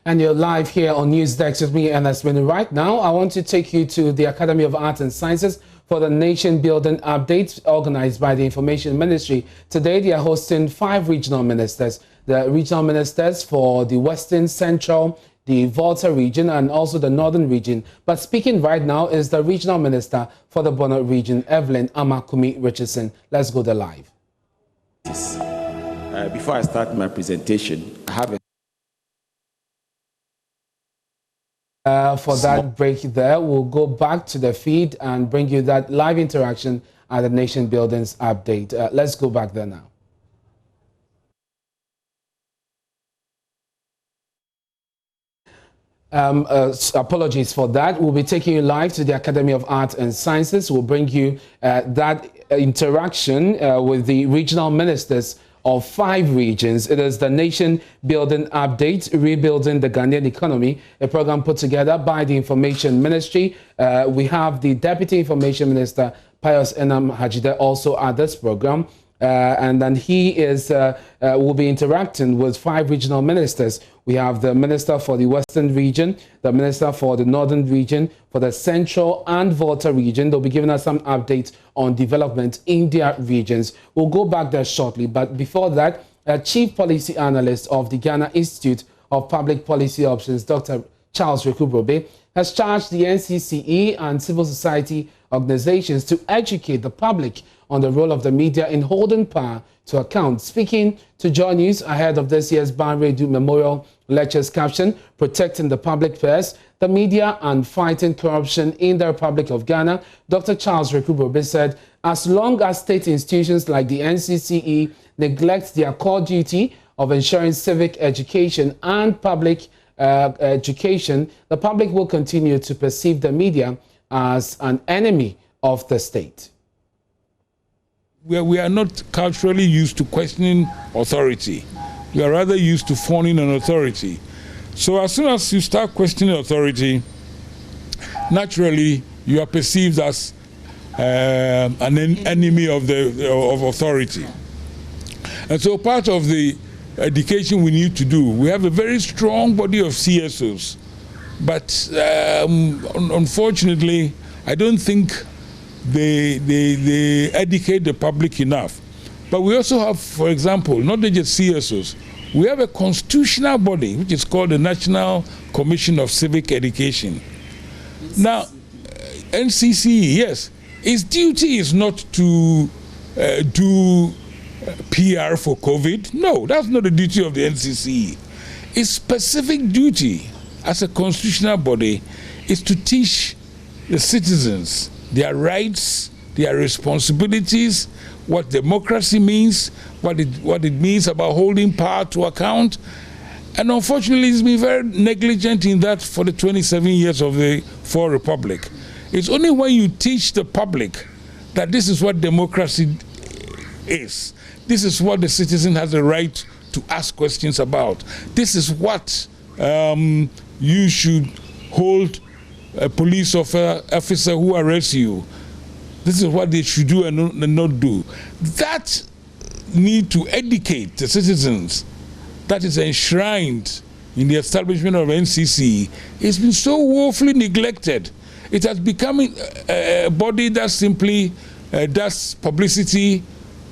And you're live here on Newsdesk with me, Ernest Menu. Right now, I want to take you to the Academy of Arts and Sciences for the Nation Building Update organized by the Information Ministry. Today, they are hosting 5 regional ministers. The regional ministers for the Western, Central, the Volta region, and also the Northern region. But speaking right now is the regional minister for the Bono region, Evelyn Amakumi Richardson. Let's go there live. Before I start my presentation, I have a for that break there, we'll go back to the feed and bring you that live interaction at the Nation Buildings update. Let's go back there now. Apologies for that. We'll be taking you live to the Academy of Arts and Sciences. We'll bring you that interaction with the regional ministers of 5 regions. It is the Nation Building Update, Rebuilding the Ghanaian Economy, a program put together by the Information Ministry. We have the Deputy Information Minister, Pius Enam Hajide, also at this program. And then he is will be interacting with 5 regional ministers. We have the Minister for the Western region, the Minister for the Northern region, for the Central and Volta region. They'll be giving us some updates on development in their regions. We'll go back there shortly. But before that, Chief Policy Analyst of the Ghana Institute of Public Policy Options, Dr. Charles Rekubrobe, has charged the NCCE and civil society organizations to educate the public on the role of the media in holding power to account. Speaking to Joy News ahead of this year's Banre Du Memorial Lectures caption, Protecting the Public Purse, the Media and Fighting Corruption in the Republic of Ghana, Dr. Charles Rekubrobe said, as long as state institutions like the NCCE neglect their core duty of ensuring civic education and public education, the public will continue to perceive the media as an enemy of the state. We are not culturally used to questioning authority. We are rather used to fawning on authority. So as soon as you start questioning authority, naturally you are perceived as an enemy of authority. And so part of the education we need to do, we have a very strong body of CSOs, but unfortunately, I don't think they educate the public enough. But we also have, for example, not just CSOs, we have a constitutional body which is called the National Commission of Civic Education. Now, NCCE, yes, its duty is not to do PR for COVID. No, that's not the duty of the NCCE. Its specific duty as a constitutional body is to teach the citizens their rights, their responsibilities, what democracy means, what it means about holding power to account. And unfortunately, it's been very negligent in that for the 27 years of the Fourth Republic. It's only when you teach the public that this is what democracy is. This is what the citizen has a right to ask questions about. This is what you should hold a police officer who arrests you. This is what they should do and not do. That need to educate the citizens that is enshrined in the establishment of NCC has been so woefully neglected. It has become a body that simply does publicity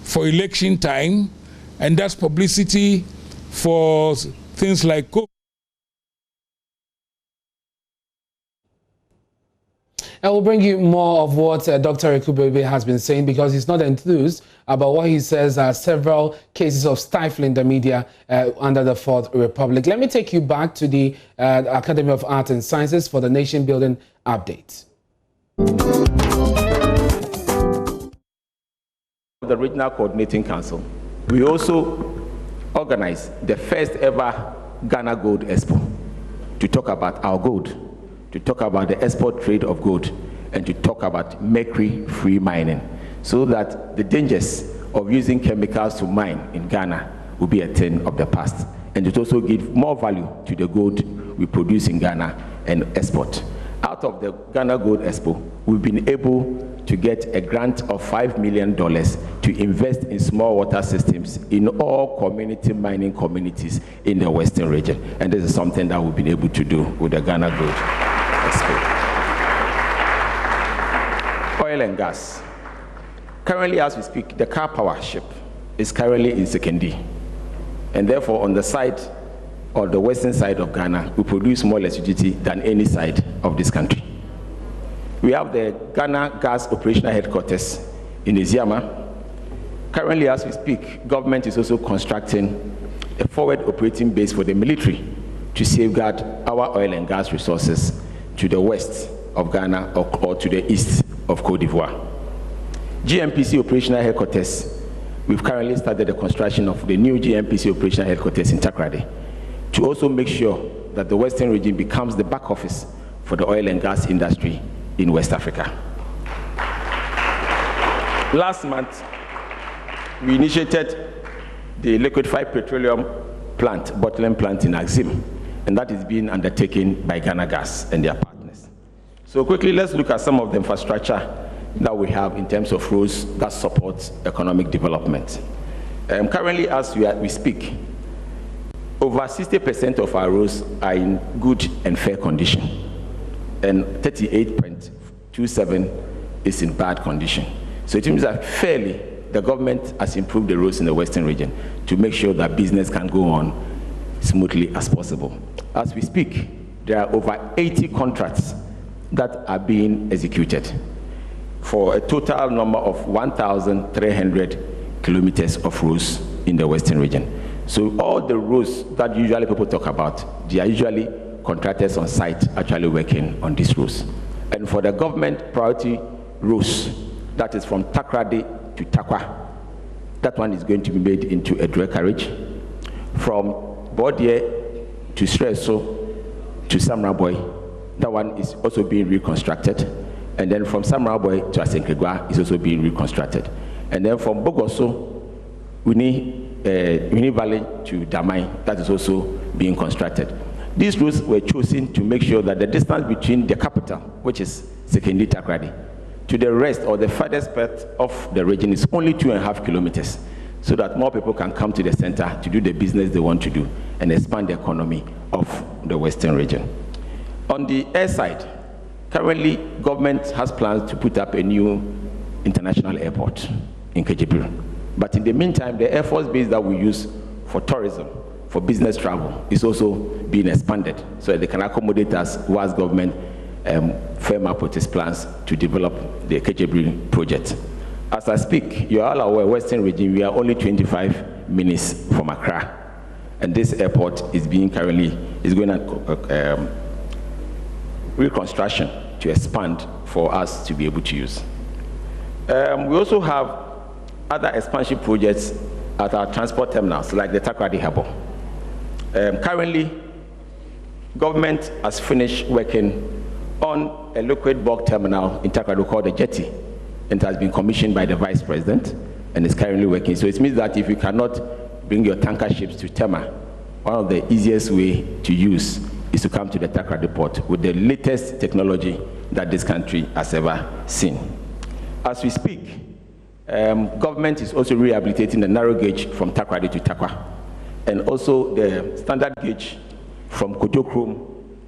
for election time and does publicity for things like COVID. I will bring you more of what Dr. Rekubrobe has been saying, because he's not enthused about what he says are several cases of stifling the media under the Fourth Republic. Let me take you back to the Academy of Arts and Sciences for the Nation Building Update. The Regional Coordinating Council, we also organized the first ever Ghana Gold Expo to talk about our gold, to talk about the export trade of gold, and to talk about mercury-free mining, so that the dangers of using chemicals to mine in Ghana will be a thing of the past, and it also give more value to the gold we produce in Ghana and export. out of the Ghana Gold Expo, we've been able to get a grant of $5 million to invest in small water systems in all community mining communities in the Western region. And this is something that we've been able to do with the Ghana Gold Expo. Oil and gas. Currently, as we speak, the car power ship is currently in Sekondi. And therefore, on the side, or the western side of Ghana, we produce more electricity than any side of this country. We have the Ghana Gas Operational Headquarters in Isiama. Currently, as we speak, government is also constructing a forward operating base for the military to safeguard our oil and gas resources to the west of Ghana or to the east of Cote d'Ivoire. GMPC Operational Headquarters, we've currently started the construction of the new GMPC Operational Headquarters in Takoradi to also make sure that the Western region becomes the back office for the oil and gas industry in West Africa. Last month, we initiated the liquefied petroleum plant, bottling plant in Axim, and that is being undertaken by Ghana Gas and their partners. So quickly, let's look at some of the infrastructure that we have in terms of roads that support economic development. Currently, as we speak, over 60% of our roads are in good and fair condition, and 38.27 is in bad condition. So it means that fairly, the government has improved the roads in the Western region to make sure that business can go on smoothly as possible. As we speak, there are over 80 contracts that are being executed for a total number of 1,300 kilometers of roads in the Western region. So all the roads that usually people talk about, they are usually contractors on site actually working on these roads. And for the government priority roads, that is from Takoradi to Takwa, that one is going to be made into a dual carriage. From Bodie to Streso to Samraboy, that one is also being reconstructed. And then from Samraboy to Asenkegwa is also being reconstructed. And then from Bogoso, Uni Valley to Damai, that is also being constructed. These routes were chosen to make sure that the distance between the capital, which is Sekondi Takoradi, to the rest or the farthest part of the region is only 2.5 kilometers, so that more people can come to the center to do the business they want to do and expand the economy of the Western region. On the air side, currently government has plans to put up a new international airport in Kejibiri. But in the meantime, the Air Force base that we use for tourism, for business travel, is also being expanded so that they can accommodate us whilst government firm up with its plans to develop the Kejibiri project. As I speak, you are all aware, Western region, we are only 25 minutes from Accra. And this airport is going to reconstruction to expand for us to be able to use. We also have other expansion projects at our transport terminals, like the Takoradi Harbour. Currently, government has finished working on a liquid bulk terminal in Takoradi called the Jetty, and it has been commissioned by the Vice President, and is currently working. So it means that if you cannot bring your tanker ships to Tema, one of the easiest way to use is to come to the Takoradi port with the latest technology that this country has ever seen. As we speak, government is also rehabilitating the narrow gauge from Takoradi to Takwa, and also the standard gauge from Kojokrom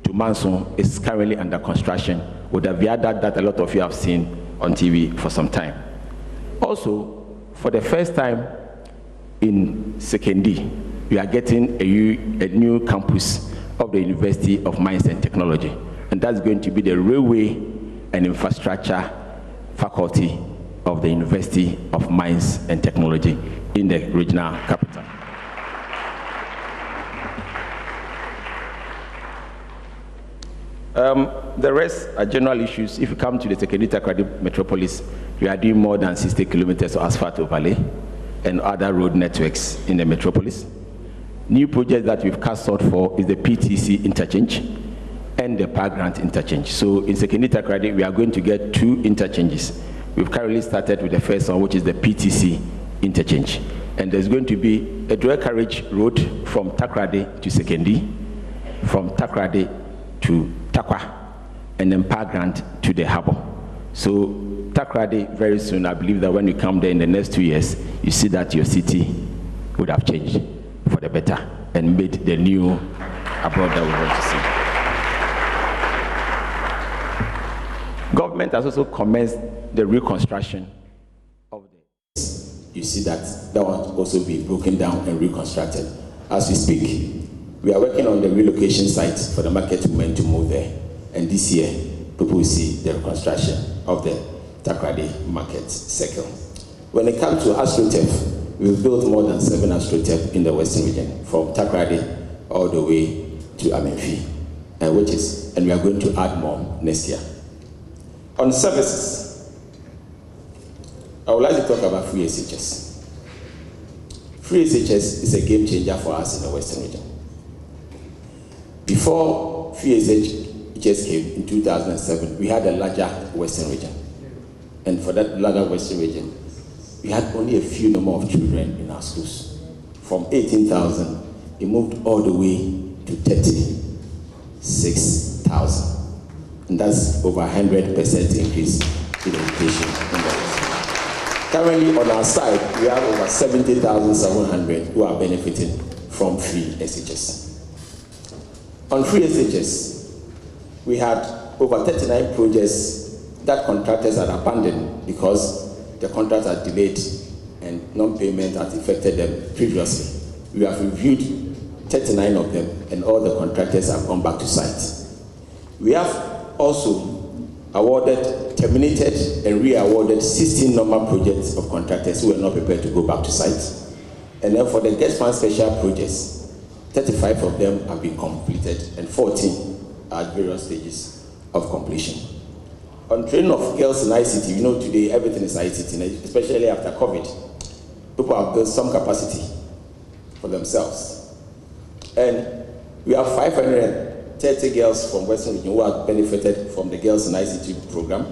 to Manson is currently under construction with a viaduct that a lot of you have seen on TV for some time. Also, for the first time in Sekondi, we are getting a new campus of the University of Mines and Technology, and that's going to be the railway and infrastructure faculty of the University of Mines and Technology in the regional capital. The rest are general issues. If you come to the Sekondi Takoradi metropolis, we are doing more than 60 kilometers of asphalt overlay and other road networks in the metropolis. New projects that we've cast out for is the PTC interchange and the Park Grant interchange. So in Sekondi Takoradi, we are going to get 2 interchanges. We've currently started with the first one, which is the PTC interchange. And there's going to be a dual carriage road from Takoradi to Sekondi, from Takoradi to Takwa, and then Park Grant to the harbor. So Takoradi, very soon, I believe that when you come there in the next 2 years, you see that your city would have changed for the better and made the new abroad that we want to see. Government has also commenced the reconstruction of the... You see that one will also be broken down and reconstructed. As we speak, we are working on the relocation site for the market women to move there. And this year, people will see the reconstruction of the Takoradi Market Circle. When it comes to AstroTurf, we've built more than 7 AstroTurf in the Western region, from Takoradi all the way to Amenfi, and we are going to add more next year. On services, I would like to talk about free SHS. Free SHS is a game changer for us in the Western region. Before free SHS came in 2007, we had a larger Western region. And for that larger Western region, we had only a few number of children in our schools. From 18,000, it moved all the way to 36,000. And that's over 100% increase in education in the West. Currently on our side, we have over 70,700 who are benefiting from free SHS. On free SHS, we had over 39 projects that contractors had abandoned because the contracts are delayed and non-payment has affected them previously. We have reviewed 39 of them and all the contractors have gone back to site. We have also awarded, terminated and re-awarded 16 normal projects of contractors who were not prepared to go back to site. And then for the GETSPAN special projects, 35 of them have been completed and 14 are at various stages of completion. On training of girls in ICT, you know today everything is ICT, especially after COVID. People have built some capacity for themselves. And we have 530 girls from Western Region who have benefited from the Girls in ICT program.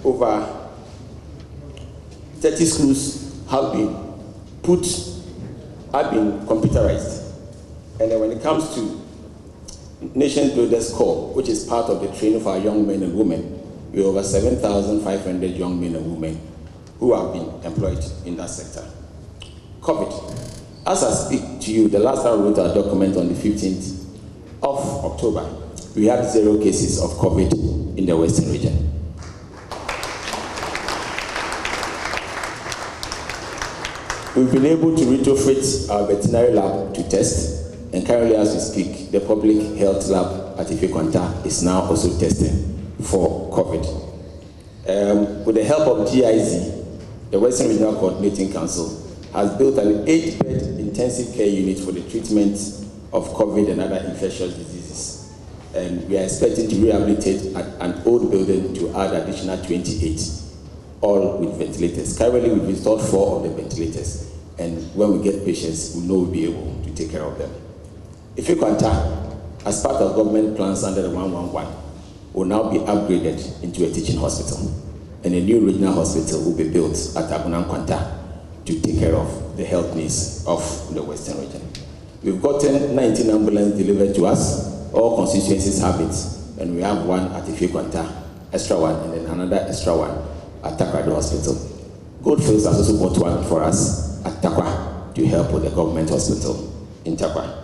Over 30 schools have been computerized. And then when it comes to Nation Builders Corps, which is part of the training for our young men and women, we have over 7,500 young men and women who have been employed in that sector. COVID. As I speak to you, the last time I wrote our document on the 15th of October, we had 0 cases of COVID in the Western region. We've been able to retrofit our veterinary lab to test, and currently as we speak, the public health lab at Ifekwanta is now also testing for COVID. With the help of GIZ, the Western Regional Coordinating Council has built an 8-bed intensive care unit for the treatment of COVID and other infectious diseases. And we are expecting to rehabilitate an old building to add additional 28, all with ventilators. Currently, we've installed 4 of the ventilators, and when we get patients, we know we'll be able to take care of them. Ifekwanta, as part of government plans under the 111, will now be upgraded into a teaching hospital, and a new regional hospital will be built at Abunamkwanta to take care of the health needs of the Western region. We've gotten 19 ambulances delivered to us. All constituencies have it, and we have one at Ifekwanta, extra one, and then another extra one at Takoradi Hospital. Goldfields has also bought one for us at Takwa to help with the government hospital in Takwa.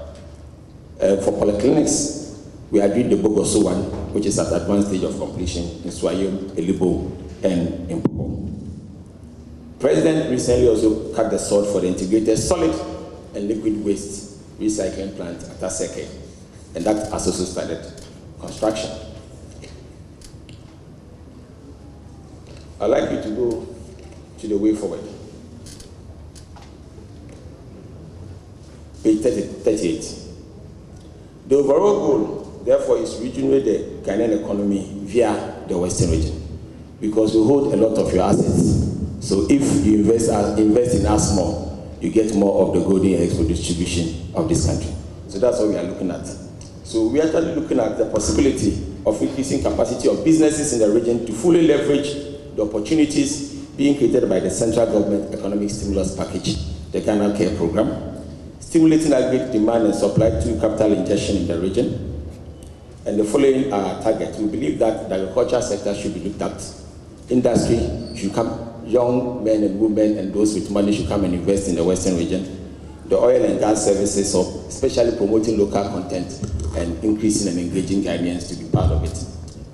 For polyclinics, we agreed the Bogoso one, which is at advanced stage of completion in Swayom, Elibo, and in Popo. President recently also cut the sword for the integrated solid and liquid waste recycling plant at Aseke, and that has also started construction. I'd like you to go to the way forward. Page 38. The overall goal, therefore, is regenerate the Ghanaian economy via the Western region, because we hold a lot of your assets. So if you invest in us more, you get more of the golden export distribution of this country. So that's what we are looking at. So we are actually looking at the possibility of increasing capacity of businesses in the region to fully leverage the opportunities being created by the central government economic stimulus package, the Ghana Care Program, stimulating aggregate demand and supply through capital injection in the region, And the following are targets. We believe that the agriculture sector should be looked at. Industry should come, young men and women and those with money should come and invest in the Western region. The oil and gas services, especially promoting local content and increasing and engaging Ghanaians to be part of it.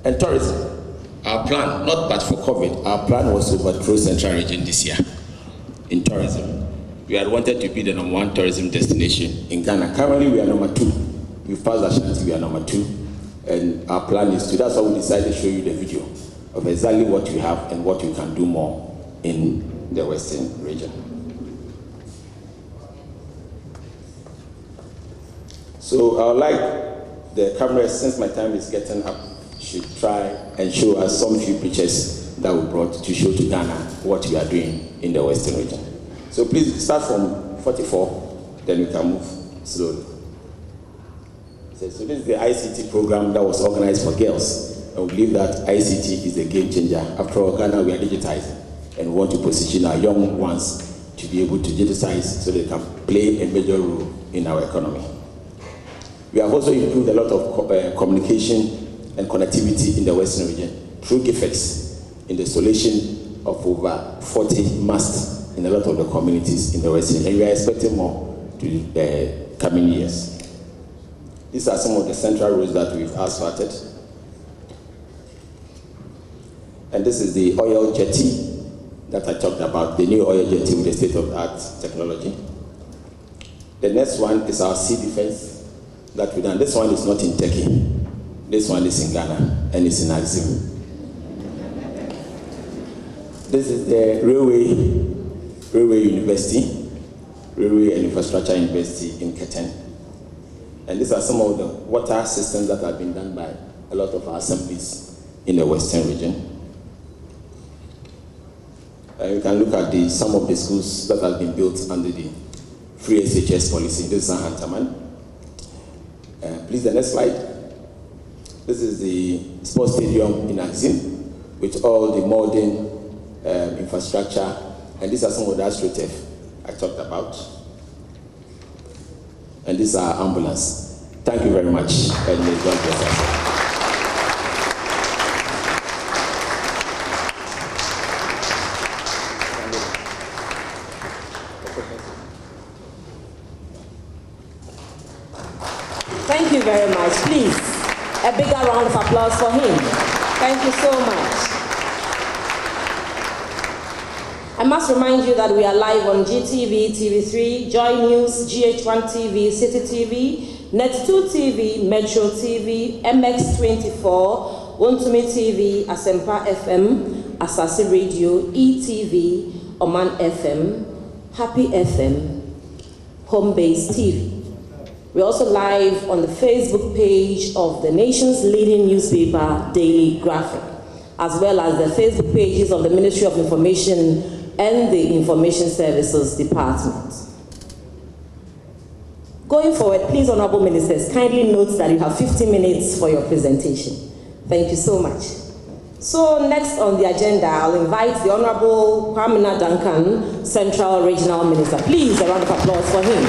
And tourism. Our plan, not but for COVID, our plan was to overthrow Central Region this year in tourism. We had wanted to be the #1 tourism destination in Ghana. Currently, we are #2. We've passed Ashanti, we are #2. And our plan is to, that's why we decided to show you the video of exactly what we have and what we can do more in the Western region. So I would like the cameras, since my time is getting up, should try and show us some few pictures that we brought to show to Ghana what we are doing in the Western region. So please start from 44, then we can move slowly. So this is the ICT program that was organized for girls. And we believe that ICT is a game changer. After all, Ghana, we are digitizing and we want to position our young ones to be able to digitize so they can play a major role in our economy. We have also improved a lot of communication and connectivity in the Western region through GIFEX in the installation of over 40 masts in a lot of the communities in the Western region. And we are expecting more to the coming years. These are some of the central roads that we've asphalted. And this is the oil jetty that I talked about, the new oil jetty with the state-of-the-art technology. The next one is our sea defense that we've done. This one is not in Turkey. This one is in Ghana, and it's in Axim. This is the Railway University, Railway and Infrastructure University in Ketten. And these are some of the water systems that have been done by a lot of our assemblies in the Western region. You can look at some of the schools that have been built under the free SHS policy. This is Hantaman. Please, the next slide. This is the sports stadium in Axim with all the modern infrastructure. And these are some of the AstroTurf I talked about. And these are ambulance. Thank you very much. And may God bless us. Thank you very much. Please, a bigger round of applause for him. Thank you so much. I must remind you that we are live on GTV, TV3, Joy News, GH1 TV, City TV, Net2 TV, Metro TV, MX24, Wontumi TV, Asempa FM, Asase Radio, ETV, Oman FM, Happy FM, Homebase TV. We're also live on the Facebook page of the nation's leading newspaper, Daily Graphic, as well as the Facebook pages of the Ministry of Information and the Information Services Department. Going forward, please, Honorable Ministers, kindly note that you have 50 minutes for your presentation. Thank you so much. So next on the agenda, I'll invite the Honorable Kwamina Duncan, Central Regional Minister. Please, a round of applause for him.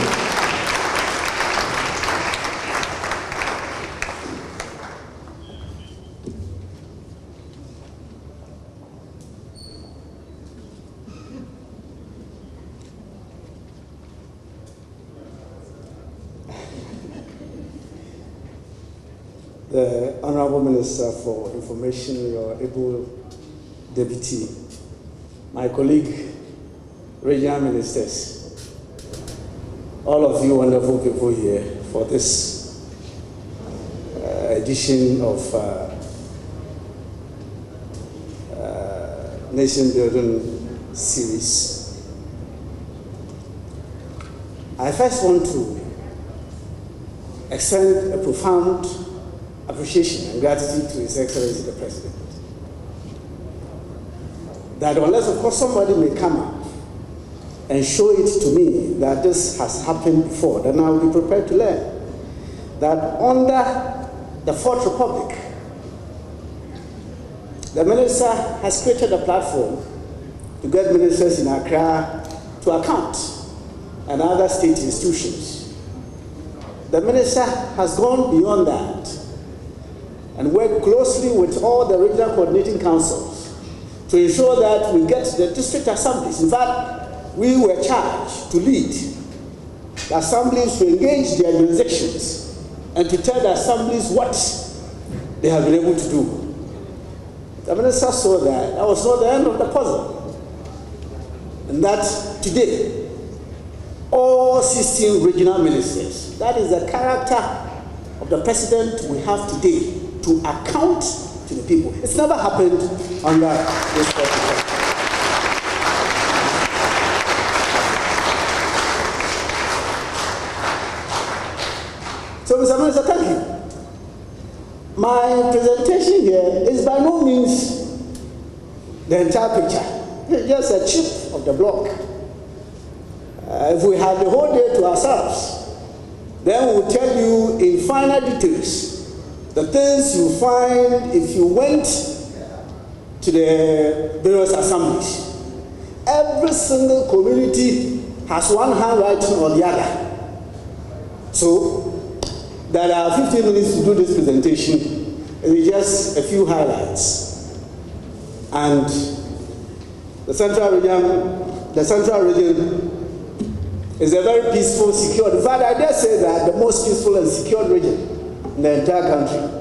The Honorable Minister for Information, your able deputy, my colleague, regional ministers, all of you wonderful people here for this edition of Nation Building Series. I first want to extend a profound appreciation and gratitude to His Excellency the President. That unless, of course, somebody may come up and show it to me that this has happened before, then I will be prepared to learn. That under the Fourth Republic, the Minister has created a platform to get ministers in Accra to account and other state institutions. The Minister has gone beyond that and work closely with all the regional coordinating councils to ensure that we get the district assemblies. In fact, we were charged to lead the assemblies to engage their jurisdictions and to tell the assemblies what they have been able to do. The minister saw that was not the end of the puzzle, and that today, all 16 regional ministers, that is the character of the president we have today, to account to the people. It's never happened under this president. So, Mr. Minister, thank you. My presentation here is by no means the entire picture. It's just a chip of the block. If we had the whole day to ourselves, then we will tell you in finer details the things you find if you went to the various assemblies. Every single community has one handwriting or the other. So, there are 15 minutes to do this presentation. It's just a few highlights. And the central region is a very peaceful, secure. In fact, I dare say that the most peaceful and secure region in the entire country.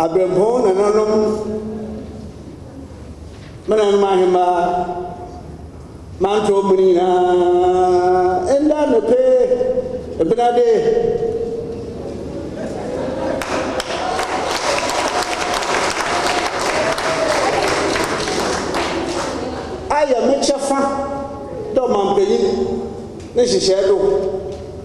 Abraham and Anum Manamahima Manto Munina and then the pay a benade. I am a chafa, don't man, this is shadow.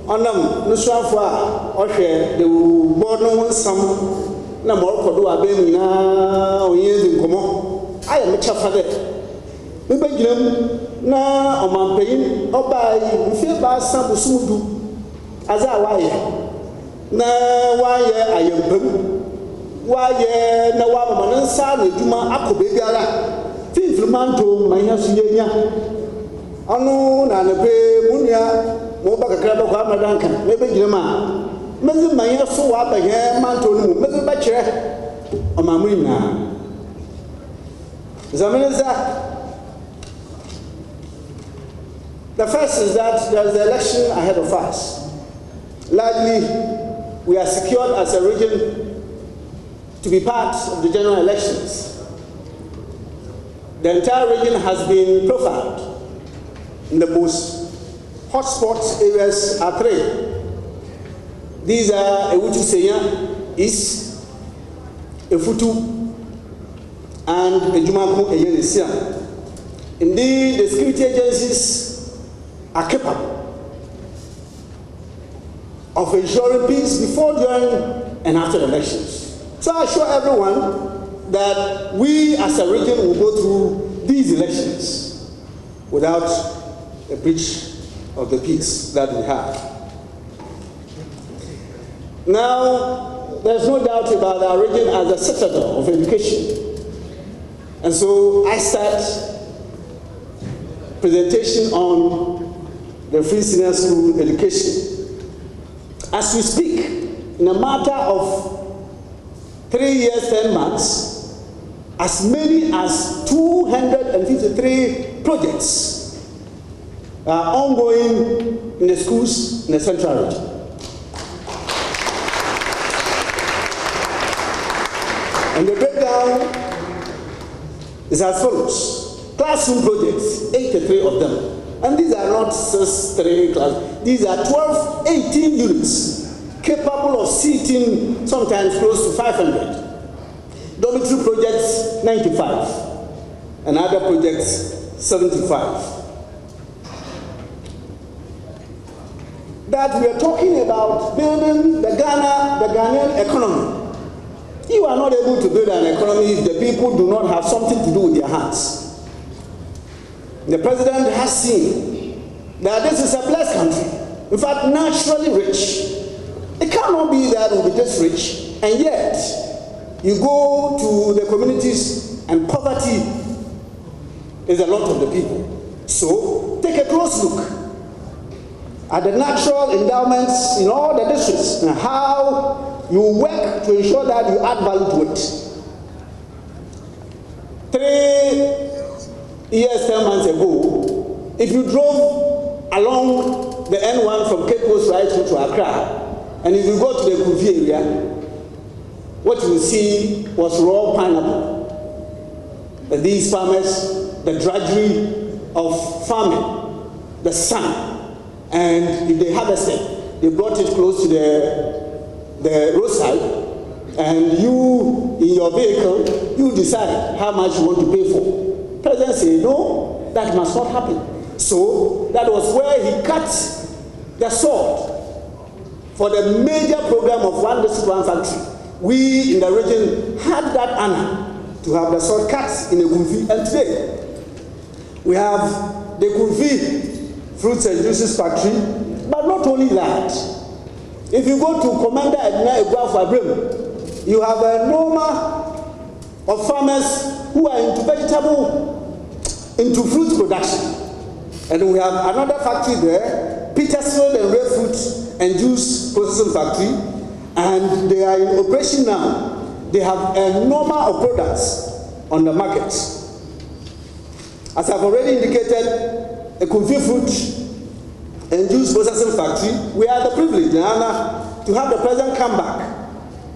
Onam, Nuswafa, or share the born some. Na moroko do abem na oyenzi nkomo aye me chafa de me baginam na omampeyin obai mfie ba san bosumudu aza waye na waye ayempam waye na wa mama nsa na adwuma akobe biara finfirmanto manya so yenya anu na lepe munia mo ba kakra ba kwa amadanka me baginam a mezi manya so wa ba he manto no mezi ba kire omamuna Zamaneza. The first is that there is the election ahead of us. Largely, we are secured as a region to be part of the general elections. The entire region has been profiled. In the most hotspot areas are three. These are Ewutu Senya East, Efutu, and Ejumaku Eyenisia. Indeed, the security agencies are capable of ensuring peace before, during, and after the elections. So I assure everyone that we as a region will go through these elections without a breach of the peace that we have. Now, there's no doubt about our region as a citadel of education. And so I start presentation on the free senior school education. As we speak, in a matter of 3 years, 10 months, as many as 253 projects are ongoing in the schools in the central region. And the breakdown is as follows. Classroom projects, 83 of them. And these are not just 3 classes. These are 12, 18 units capable of seating sometimes close to 500. Dormitory projects, 95. And other projects, 75. That we are talking about building the Ghanaian economy. You are not able to build an economy if the people do not have something to do with their hands. The president has seen that this is a blessed country, in fact, naturally rich. It cannot be that we'll be this rich, and yet You go to the communities and poverty is a lot of the people. So take a close look at the natural endowments in all the districts and how you work to ensure that you add value to it. 3 years, 10 months ago, if you drove along the N1 from Cape Coast right through to Accra, and if you go to the Kufi area, what you will see was raw pineapple. And these farmers, the drudgery of farming, the sun, and if they harvested, they brought it close to the roadside, and you, in your vehicle, you decide how much you want to pay for. President said, no, that must not happen. So that was where he cut the sword for the major program of One District, One Factory. We in the region had that honor to have the sword cut in the Kumfi, and today we have the Kumfi Fruits and Juices Factory. But not only that, if you go to Commander Edna Eguafu-Abrem, you have a number of farmers who are into into fruit production. And we have another factory there, Petersfield and Ray Fruit and Juice Processing Factory, and they are in operation now. They have a number of products on the market. As I've already indicated, a Kumfi Fruit and Juice Processing Factory, we are the privilege and honor to have the President come back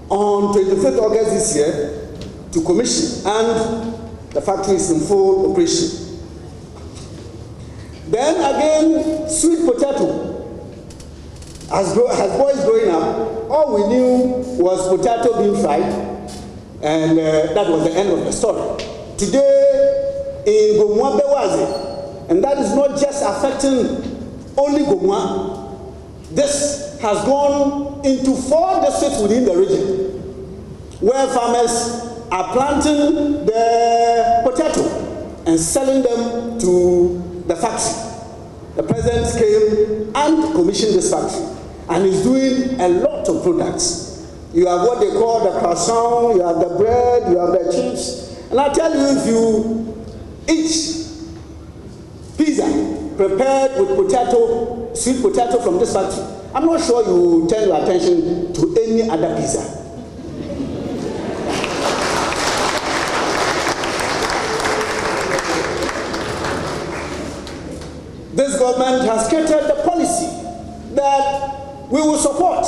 on 25th August this year to commission, and the factory is in full operation. Then again, sweet potato. As boys growing up, all we knew was potato being fried, and that was the end of the story. Today, in Gomwa Bewaze, and that is not just affecting only Gomwa, this has gone into 4 districts within the region, where farmers are planting the potato and selling them to the factory. The president came and commissioned this factory and is doing a lot of products. You have what they call the croissant, you have the bread, you have the chips. And I tell you, if you eat pizza prepared with potato, sweet potato from this factory, I'm not sure you will turn your attention to any other pizza. This government has created the policy that we will support.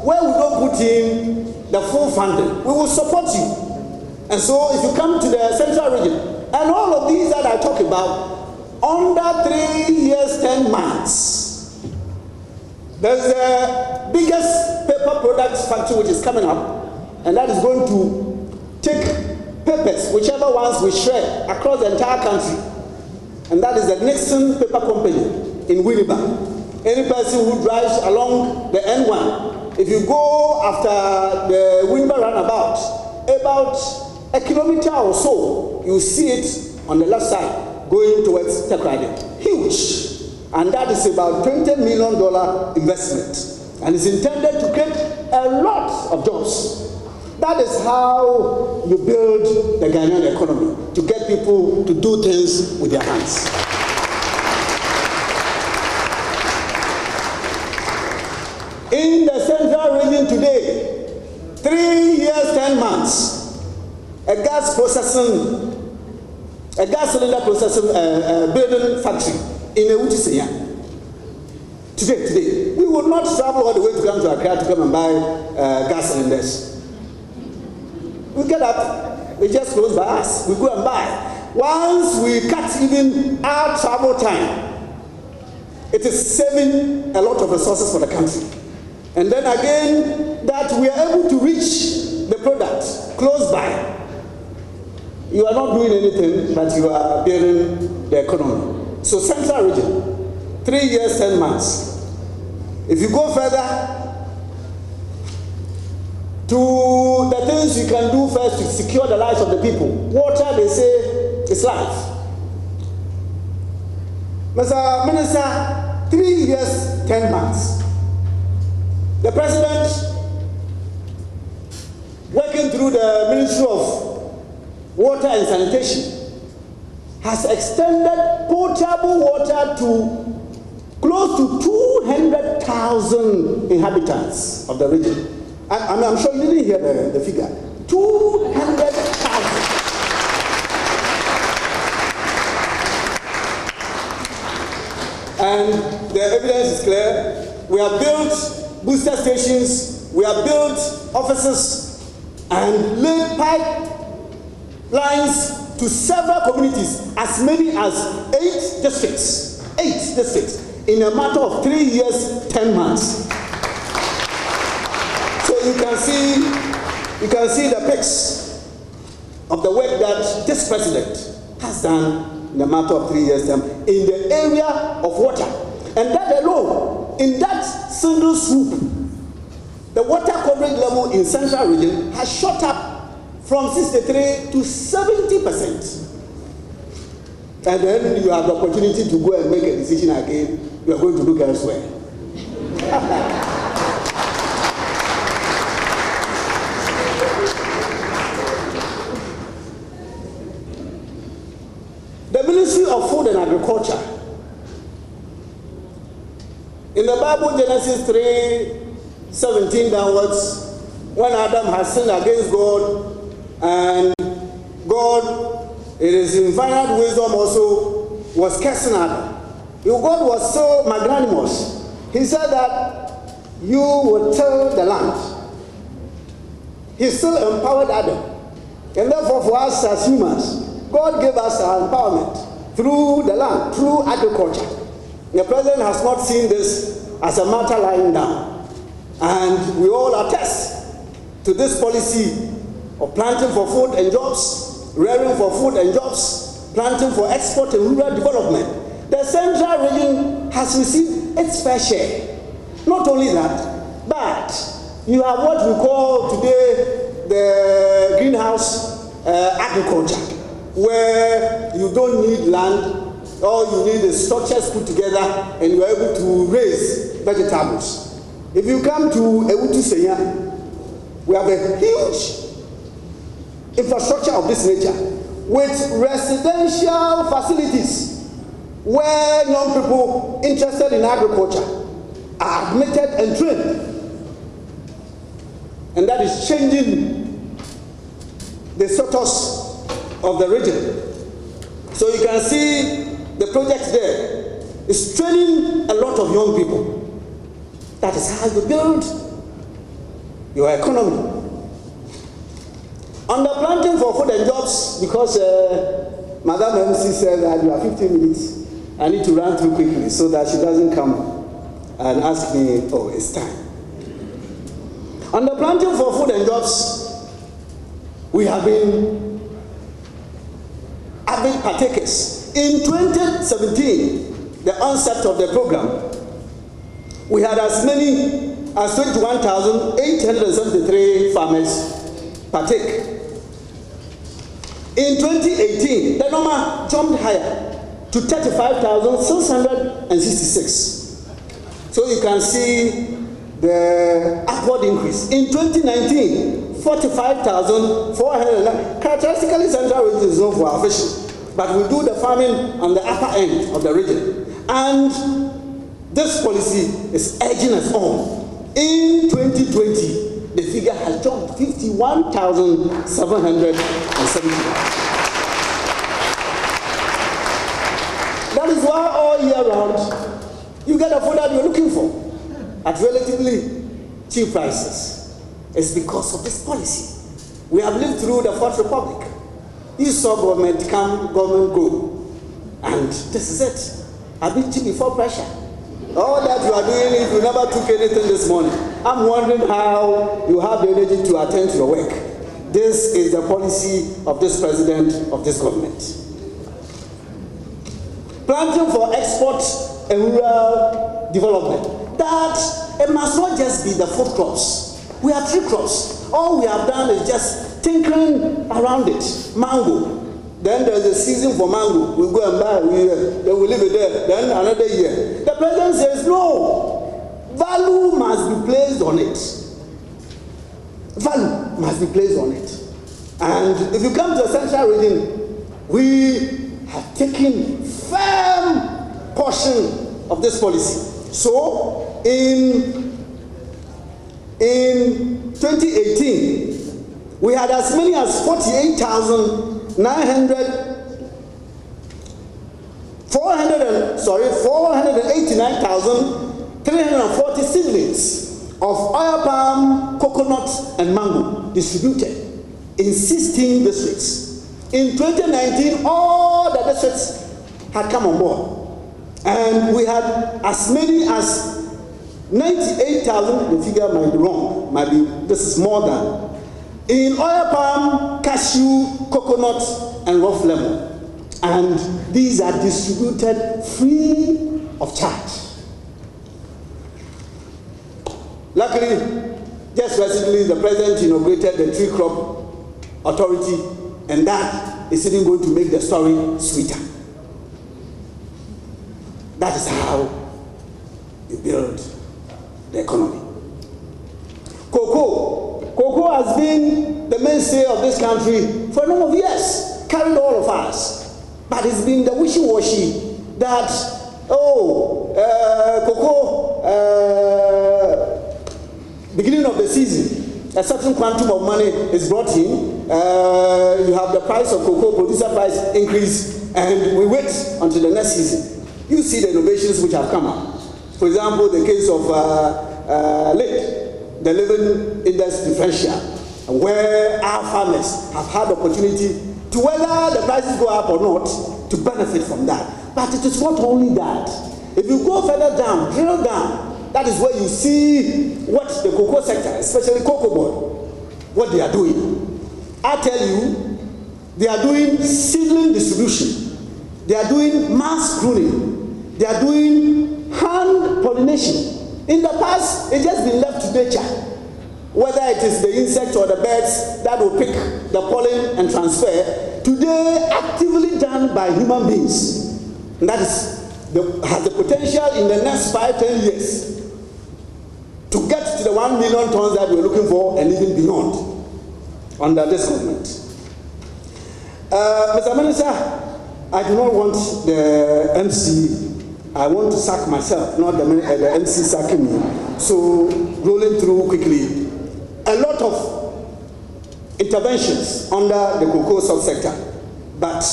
Where we don't put in the full funding, we will support you. And so if you come to the central region, and all of these that I talk about, under 3 years, 10 months, there's the biggest paper products factory which is coming up, and that is going to take papers, whichever ones we shred across the entire country. And that is the Nixon Paper Company in Winneba. Any person who drives along the N1, if you go after the Winneba roundabout, about a kilometer or so, you see it on the left side going towards Tekrade. Huge. And that is about $20 million investment. And it's intended to create a lot of jobs. That is how you build the Ghanaian economy, to get people to do things with their hands. In the central region today, 3 years, 10 months, a gas cylinder processing building factory in Ewutisenya. Today, we will not travel all the way to come to Accra to come and buy gas cylinders. We get up, we just close by us, we go and buy. Once we cut even our travel time, it is saving a lot of resources for the country. And then again, that we are able to reach the product close by. You are not doing anything, but you are building the economy. So central region, 3 years, 10 months. If you go further, to the things you can do first to secure the lives of the people. Water, they say, is life. Mr. Minister, 3 years, 10 months. The President, working through the Ministry water and sanitation has extended potable water to close to 200,000 inhabitants of the region. I'm sure you didn't hear the figure. 200,000. And the evidence is clear. We have built booster stations, we have built offices, and laid pipelines to several communities, as many as 8 districts. 8 districts in a matter of 3 years, 10 months. So you can see the pics of the work that this president has done in a matter of 3 years' time in the area of water. And that alone, in that single swoop, the water coverage level in Central Region has shot up from 63 to 70%. And then you have the opportunity to go and make a decision again. You are going to look elsewhere. The Ministry of Food and Agriculture. In the Bible, Genesis 3:17 downwards, when Adam has sinned against God, and God, it is in infinite wisdom also, was cursing Adam. God was so magnanimous. He said that you will till the land. He still empowered Adam. And therefore for us as humans, God gave us our empowerment through the land, through agriculture. The president has not seen this as a matter lying down. And we all attest to this policy of planting for food and jobs, rearing for food and jobs, planting for export and rural development. The Central Region has received its fair share. Not only that, but you have what we call today the greenhouse agriculture, where you don't need land, all you need is structures put together and you are able to raise vegetables. If you come to Ewutu Senya, we have a huge infrastructure of this nature with residential facilities where young people interested in agriculture are admitted and trained. And that is changing the status of the region. So you can see the project there is training a lot of young people. That is how you build your economy. On the planting for food and jobs, because Madam MC said that you have 15 minutes, I need to run through quickly so that she doesn't come and ask me, oh, it's time. On the planting for food and jobs, we have been avid partakers. In 2017, the onset of the program, we had as many as 21,873 farmers partake. In 2018, the number jumped higher to 35,666. So you can see the upward increase. In 2019, 45,400. Characteristically, Central Region is known for our fishing, but we do the farming on the upper end of the region. And this policy is urging us on. In 2020, the figure has jumped 51,770. That is why all year round, you get the food that you're looking for at relatively cheap prices. It's because of this policy. We have lived through the Fourth Republic. You saw government come, government go. And this is it. I've been cheap before pressure. All that you are doing, if you never took anything this morning, I'm wondering how you have the energy to attend to your work. This is the policy of this president, of this government. Planting for export and rural development. That it must not just be the food crops. We have 3 crops. All we have done is just tinkering around it. Mango. Then there's a season for mango. We go and buy a year. Then we leave it there. Then another year. The president says no. Value must be placed on it. Value must be placed on it. And if you come to the central region, we have taken firm portion of this policy. So in 2018, we had as many as 489,340 seedlings of oil palm, coconut, and mango distributed in 16 districts. In 2019, all the districts had come on board, and we had as many as 98,000, the figure might be wrong, this is more than, in oil palm, cashew, coconut, and rough lemon. And these are distributed free of charge. Luckily, just recently, the president inaugurated the Tree Crop Authority, and that is even going to make the story sweeter. That is how you build the economy. Cocoa has been the mainstay of this country for a number of years, carried all of us. But it's been the wishy-washy that, beginning of the season, a certain quantum of money is brought in. You have the price of cocoa, producer price increase, and we wait until the next season. You see the innovations which have come up. For example, the case of LID, the Living Index Differential, where our farmers have had opportunity to, whether the prices go up or not, to benefit from that. But it is not only that. If you go further down, drill down, that is where you see what the cocoa sector, especially Cocoa Board, what they are doing. I tell you, they are doing seedling distribution. They are doing mass pruning. They are doing hand pollination. In the past, it's just been left to nature. Whether it is the insects or the birds that will pick the pollen and transfer, today actively done by human beings. And that has the potential in the next 5-10 years to get to the 1 million tons that we're looking for and even beyond under this government. Mr. Minister, I do not want the MC, I want to sack myself, not the MC sacking me. So, rolling through quickly, a lot of interventions under the cocoa subsector, but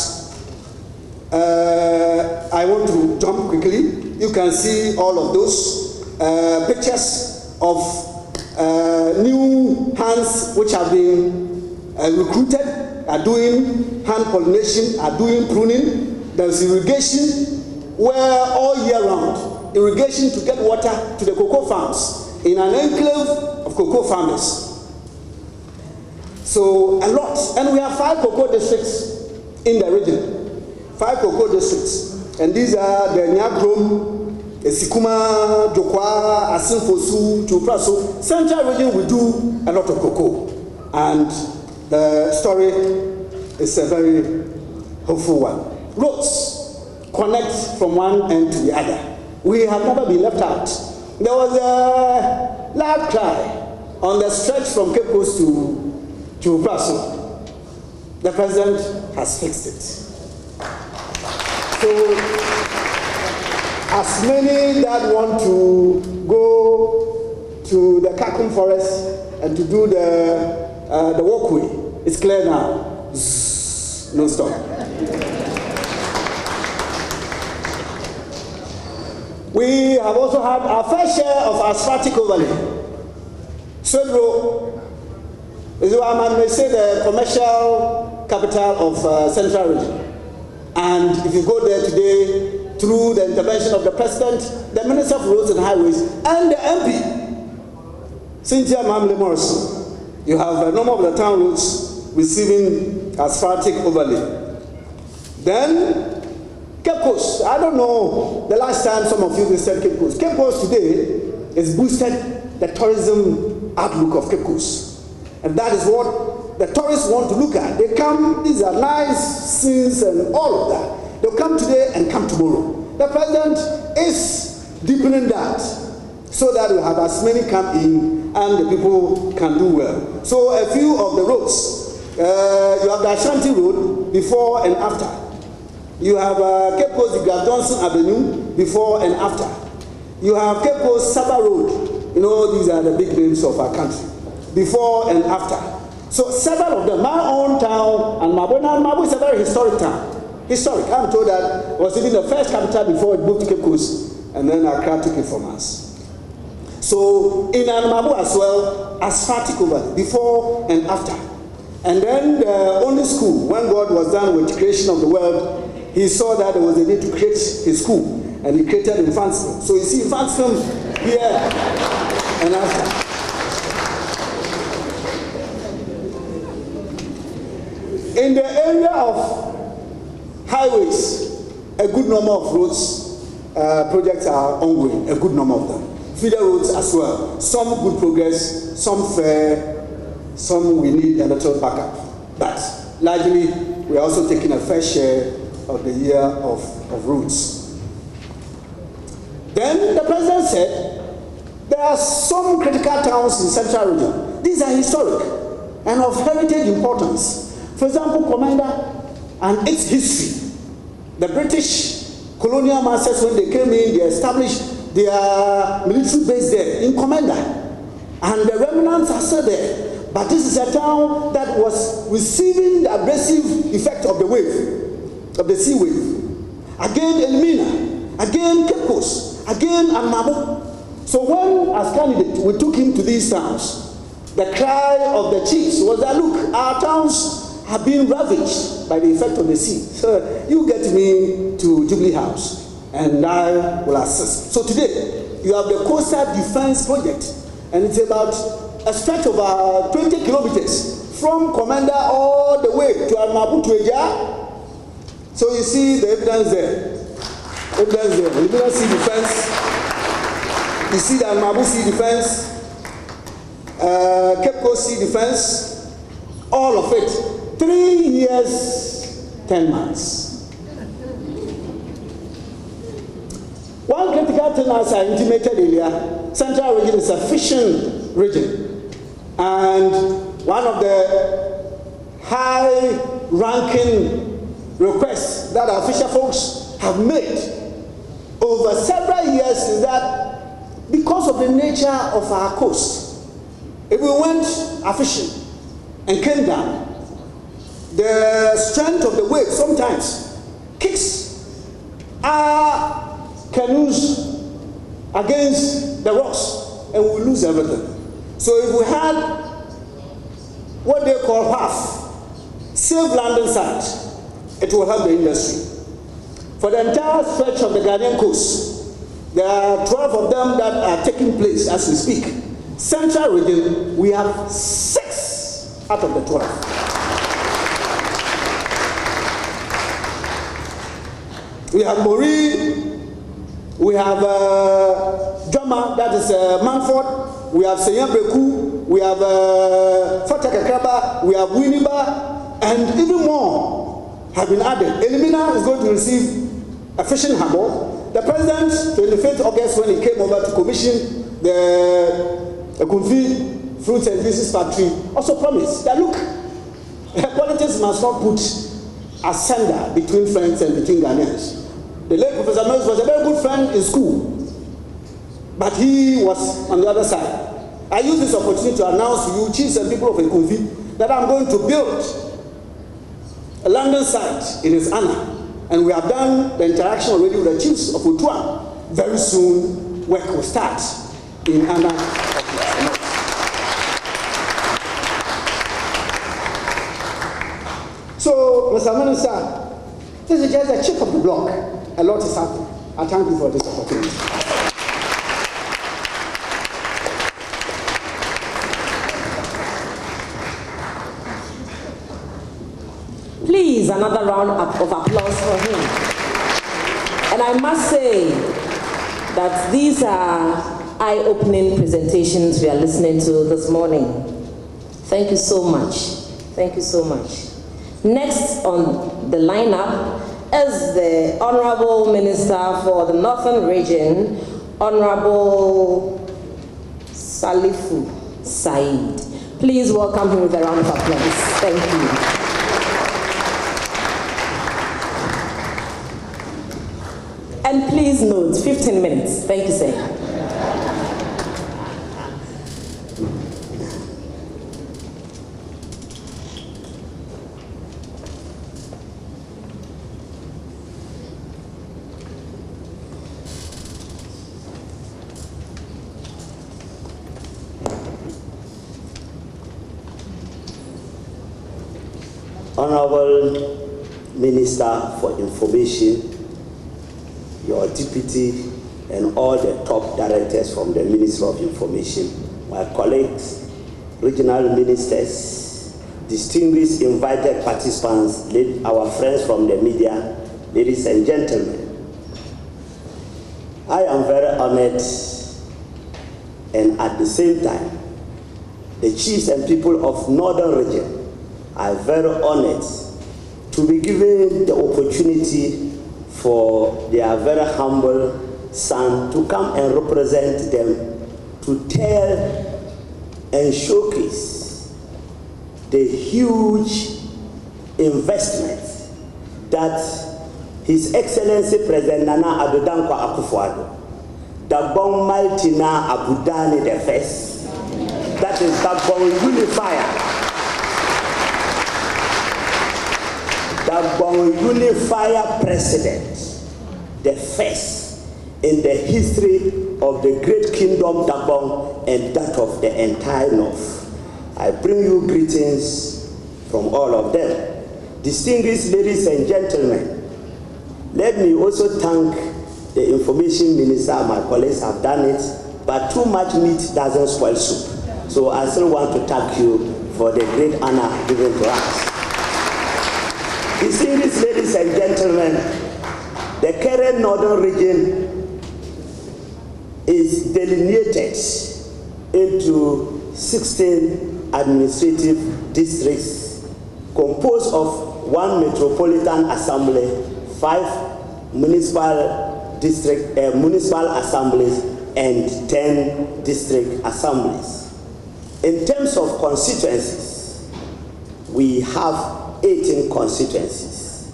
I want to jump quickly. You can see all of those pictures of new hands which have been recruited, are doing hand pollination, are doing pruning. There's irrigation, where all year round, irrigation to get water to the cocoa farms in an enclave of cocoa farmers. So a lot, and we have 5 cocoa districts in the region. 5 cocoa districts, and these are the Nyagrom, Esikuma, Jokwa, Asinfosu, Chupraso. Central region will do a lot of cocoa, and the story is a very hopeful one. Roads connect from one end to the other. We have never been left out. There was a loud cry on the stretch from Cape Coast to Chupraso. The president has fixed it. So, as many that want to go to the Kakum forest and to do the walkway, it's clear now. Zzz, no stop. We have also had our fair share of asphaltic overlay. Swedro is, I may say, the commercial capital of Central Region. And if you go there today, through the intervention of the President, the Minister of Roads and Highways, and the MP, Cynthia Mamle Morrison, you have a number of the town roads receiving asphaltic overlay. Then, Cape Coast, I don't know the last time some of you visited Cape Coast. Cape Coast today has boosted the tourism outlook of Cape Coast. And that is what the tourists want to look at. They come, these are nice scenes and all of that. They'll come today and come tomorrow. The president is deepening that so that we have as many come in and the people can do well. So a few of the roads You have the Ashanti Road before and after. You have Cape Coast Degraf Johnson Avenue before and after. You have Cape Coast Saba Road. You know, these are the big names of our country. Before and after. So several of them. My own town, and Mabu is a very historic town. Historic. I'm told that it was even the first capital before it moved to Cape Coast, and then Accra took it from us. So in Mabu as well, asphaltic over before and after. And then the only school, when God was done with the creation of the world, he saw that there was a need to create his school, and he created Infantsfilm. So you see Infantsfilm here and after. In the area of highways, a good number of roads projects are ongoing, a good number of them. Feeder roads as well. Some good progress, some fair, some we need a little backup. But largely, we are also taking a fair share of the year of roads. Then the president said, there are some critical towns in Central Region. These are historic and of heritage importance. For example, Commander and its history. The British colonial masters, when they came in, they established their military base there in Commander. And the remnants are still there. But this is a town that was receiving the abrasive effect of the wave, of the sea wave. Again, Elmina. Again, Cape Coast. Again, Amabu. So when, as candidate, we took him to these towns, the cry of the chiefs was that, look, our towns have been ravaged by the effect of the sea. So you get me to Jubilee House and I will assist. So today, you have the Coastal Defense Project, and it's about a stretch of 20 kilometers from Commander all the way to Almabu to Eja. So you see the evidence there. Evidence there. The Liberian Sea Defense. You see the Almabu Sea Defense, Cape Coast Sea Defense, all of it. 3 years, 10 months. One critical thing, as I intimated earlier, Central Region is a fishing region. And one of the high-ranking requests that our fisher folks have made over several years is that because of the nature of our coast, if we went a-fishing and came down, the strength of the wave sometimes kicks our canoes against the rocks and we lose everything. So if we had what they call half, safe landing site, it will help the industry. For the entire stretch of the Ghanaian coast, there are 12 of them that are taking place as we speak. Central Region, we have 6 out of the 12. We have Mori, we have Joma, that is Manford, we have Senyabreku, we have Fatakakraba, we have Winneba, and even more have been added. Elimina is going to receive a fishing harbour. The president, 25th August, when he came over to commission the Kumfi Fruits and Juices Factory, also promised that, look, politics must not put a sender between friends and between Ghanaians. The late Professor Mills was a very good friend in school, but he was on the other side. I use this opportunity to announce to you, chiefs and people of Ekumfi, that I'm going to build a landing site in his honor. And we have done the interaction already with the chiefs of Otuan. Very soon, work will start in honor of his. So, Mr. Minister, this is just a chip of the block. A lot is happening. I thank you for this opportunity. Please, another round of applause for him. And I must say that these are eye-opening presentations we are listening to this morning. Thank you so much. Thank you so much. Next on the lineup is the Honorable Minister for the Northern Region, Honorable Salifu Said. Please welcome him with a round of applause. Thank you. And please note, 15 minutes. Thank you, sir. Honorable Minister for Information, your deputy, and all the top directors from the Ministry of Information, my colleagues, regional ministers, distinguished invited participants, our friends from the media, ladies and gentlemen. I am very honored, and at the same time, the chiefs and people of Northern Region are very honored to be given the opportunity for their very humble son to come and represent them, to tell and showcase the huge investment that His Excellency President Nana Addo Dankwa Akufo-Addo, Dagbon Maltina Abudani the First, that is Dagbon Unifier, Dagbon Unifier President, the first in the history of the great kingdom Dagbon and that of the entire North. I bring you greetings from all of them. Distinguished ladies and gentlemen, let me also thank the Information Minister. My colleagues have done it, but too much meat doesn't spoil soup. So I still want to thank you for the great honor given to us. Distinguished ladies and gentlemen, the current Northern Region is delineated into 16 administrative districts composed of 1 metropolitan assembly, 5 municipal assemblies, and 10 district assemblies. In terms of constituencies, we have 18 constituencies.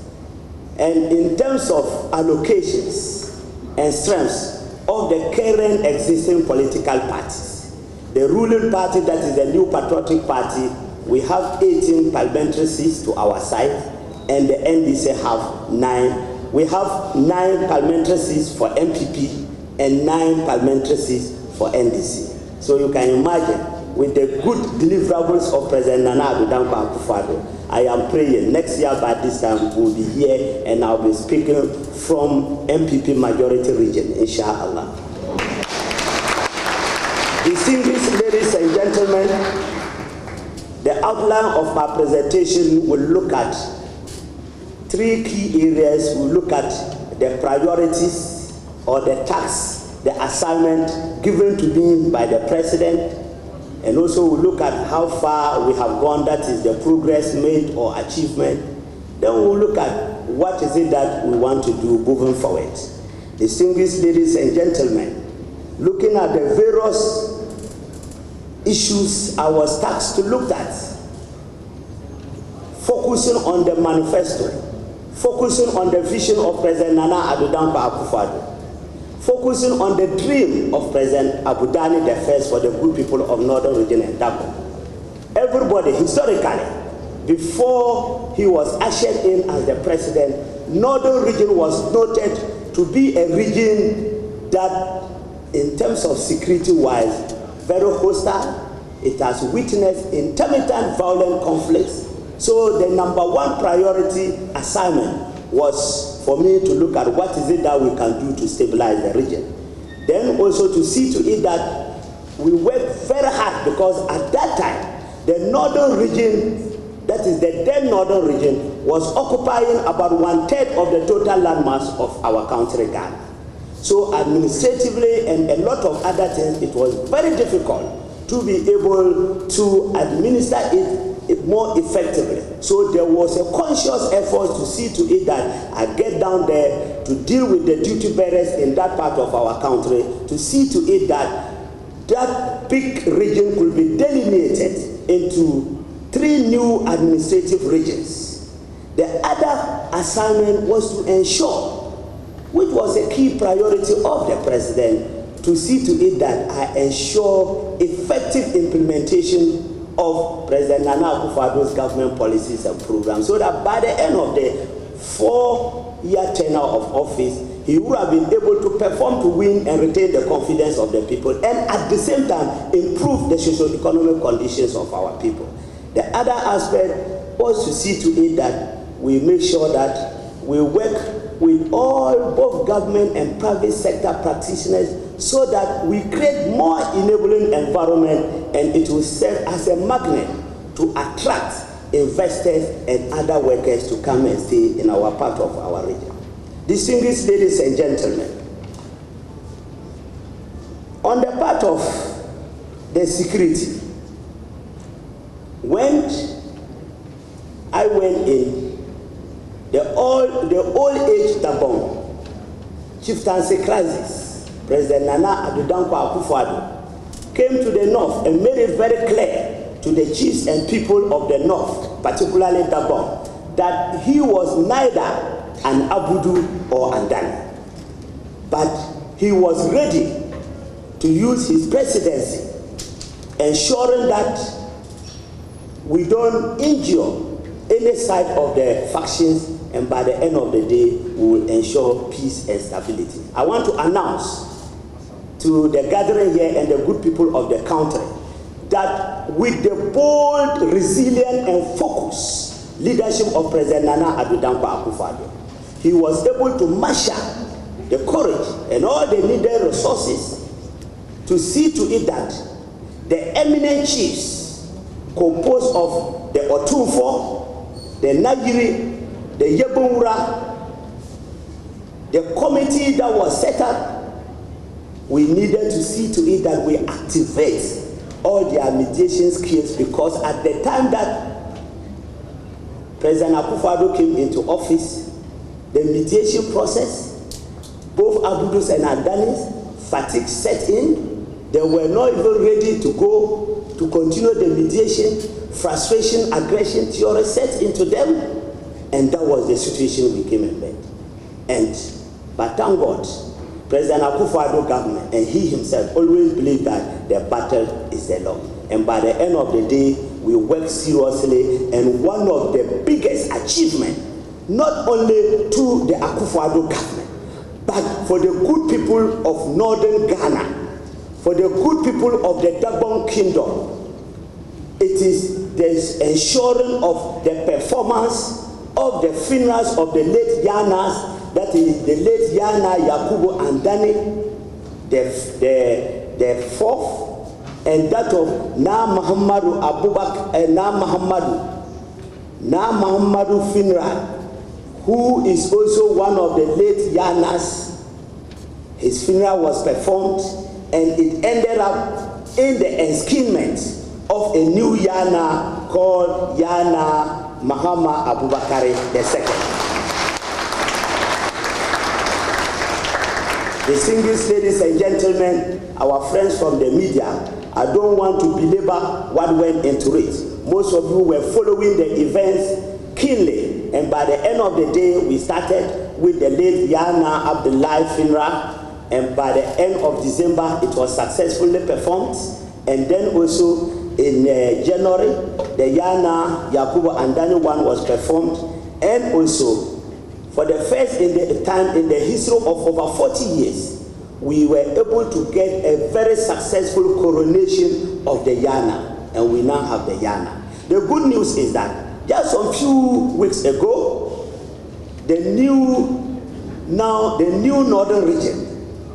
And in terms of allocations and strengths of the current existing political parties, the ruling party, that is the New Patriotic Party, we have 18 parliamentary seats to our side, and the NDC have 9. We have 9 parliamentary seats for MPP and 9 parliamentary seats for NDC. So you can imagine, with the good deliverables of President Nana Addo Dankwa Akufo-Addo, I am praying next year by this time we'll be here and I'll be speaking from MPP majority region, inshallah. Distinguished ladies and gentlemen, the outline of my presentation will look at 3 key areas. We'll look at the priorities or the tasks, the assignment given to me by the President, and also we'll look at how far we have gone, that is the progress made or achievement. Then we'll look at what is it that we want to do moving forward. Distinguished ladies and gentlemen, looking at the various issues I was tasked to look at, focusing on the manifesto, focusing on the vision of President Nana Addo Dankwa Akufo-Addo, focusing on the dream of President Abudani the First for the good people of Northern Region and Dagbon. Everybody, historically, before he was ushered in as the president, Northern Region was noted to be a region that, in terms of security-wise, very hostile. It has witnessed intermittent violent conflicts. So the #1 priority assignment was for me to look at what is it that we can do to stabilize the region. Then also to see to it that we work very hard, because at that time, the Northern Region, that is the then Northern Region, was occupying about 1/3 of the total landmass of our country, Ghana. So administratively and a lot of other things, it was very difficult to be able to administer it more effectively. So there was a conscious effort to see to it that I get down there to deal with the duty bearers in that part of our country, to see to it that that big region could be delineated into 3 new administrative regions. The other assignment was to ensure, which was a key priority of the president, to see to it that I ensure effective implementation of President Nana Akufo-Addo's government policies and programs, so that by the end of the 4-year tenure of office, he would have been able to perform to win and retain the confidence of the people, and at the same time improve the socio-economic conditions of our people. The other aspect was to see to it that we make sure that we work with all, both government and private sector practitioners, so that we create more enabling environment, and it will serve as a magnet to attract investors and other workers to come and stay in our part of our region. Distinguished ladies and gentlemen, on the part of the security, when I went in, the old age Dabong chieftaincy crisis, President Nana Addo Dankwa Akufo-Addo came to the north and made it very clear to the chiefs and people of the north, particularly Dabong, that he was neither an Abudu or Andani, but he was ready to use his presidency, ensuring that we don't injure any side of the factions, and by the end of the day, we will ensure peace and stability. I want to announce to the gathering here and the good people of the country that with the bold, resilient, and focused leadership of President Nana Addo Dankwa Akufo-Addo, he was able to marshal the courage and all the needed resources to see to it that the eminent chiefs composed of the Otumfo, the Nagiri, the Yebunra, the committee that was set up, we needed to see to it that we activate all their mediation skills, because at the time that President Akufo-Addo came into office, the mediation process, both Abudus and Andanis, fatigue set in. They were not even ready to go to continue the mediation. Frustration, aggression theory set into them, and that was the situation we came in met. But thank God, President Akufo-Addo government and he himself always believed that the battle is the Lord. And by the end of the day, we worked seriously, and one of the biggest achievements, not only to the Akufo-Addo government, but for the good people of northern Ghana, for the good people of the Dabong Kingdom, it is the ensuring of the performance of the funerals of the late Yanas, that is the late Yana Yakubu Andani, the fourth, and that of Na Muhammadu Abubakar and Na Muhammadu funeral, who is also one of the late Yanas. His funeral was performed, and it ended up in the enskinment of a new Yana called Yana Muhammad Abubakar II. Distinguished ladies and gentlemen, our friends from the media, I don't want to belabor what went into it. Most of you were following the events keenly, and by the end of the day, we started with the late Yana Abdullahi funeral, and by the end of December, it was successfully performed. And then also in January, the Yana Yakubu Andani one was performed, and also for the first time in the history of over 40 years, we were able to get a very successful coronation of the Yana, and we now have the Yana. The good news is that just a few weeks ago, the new northern region,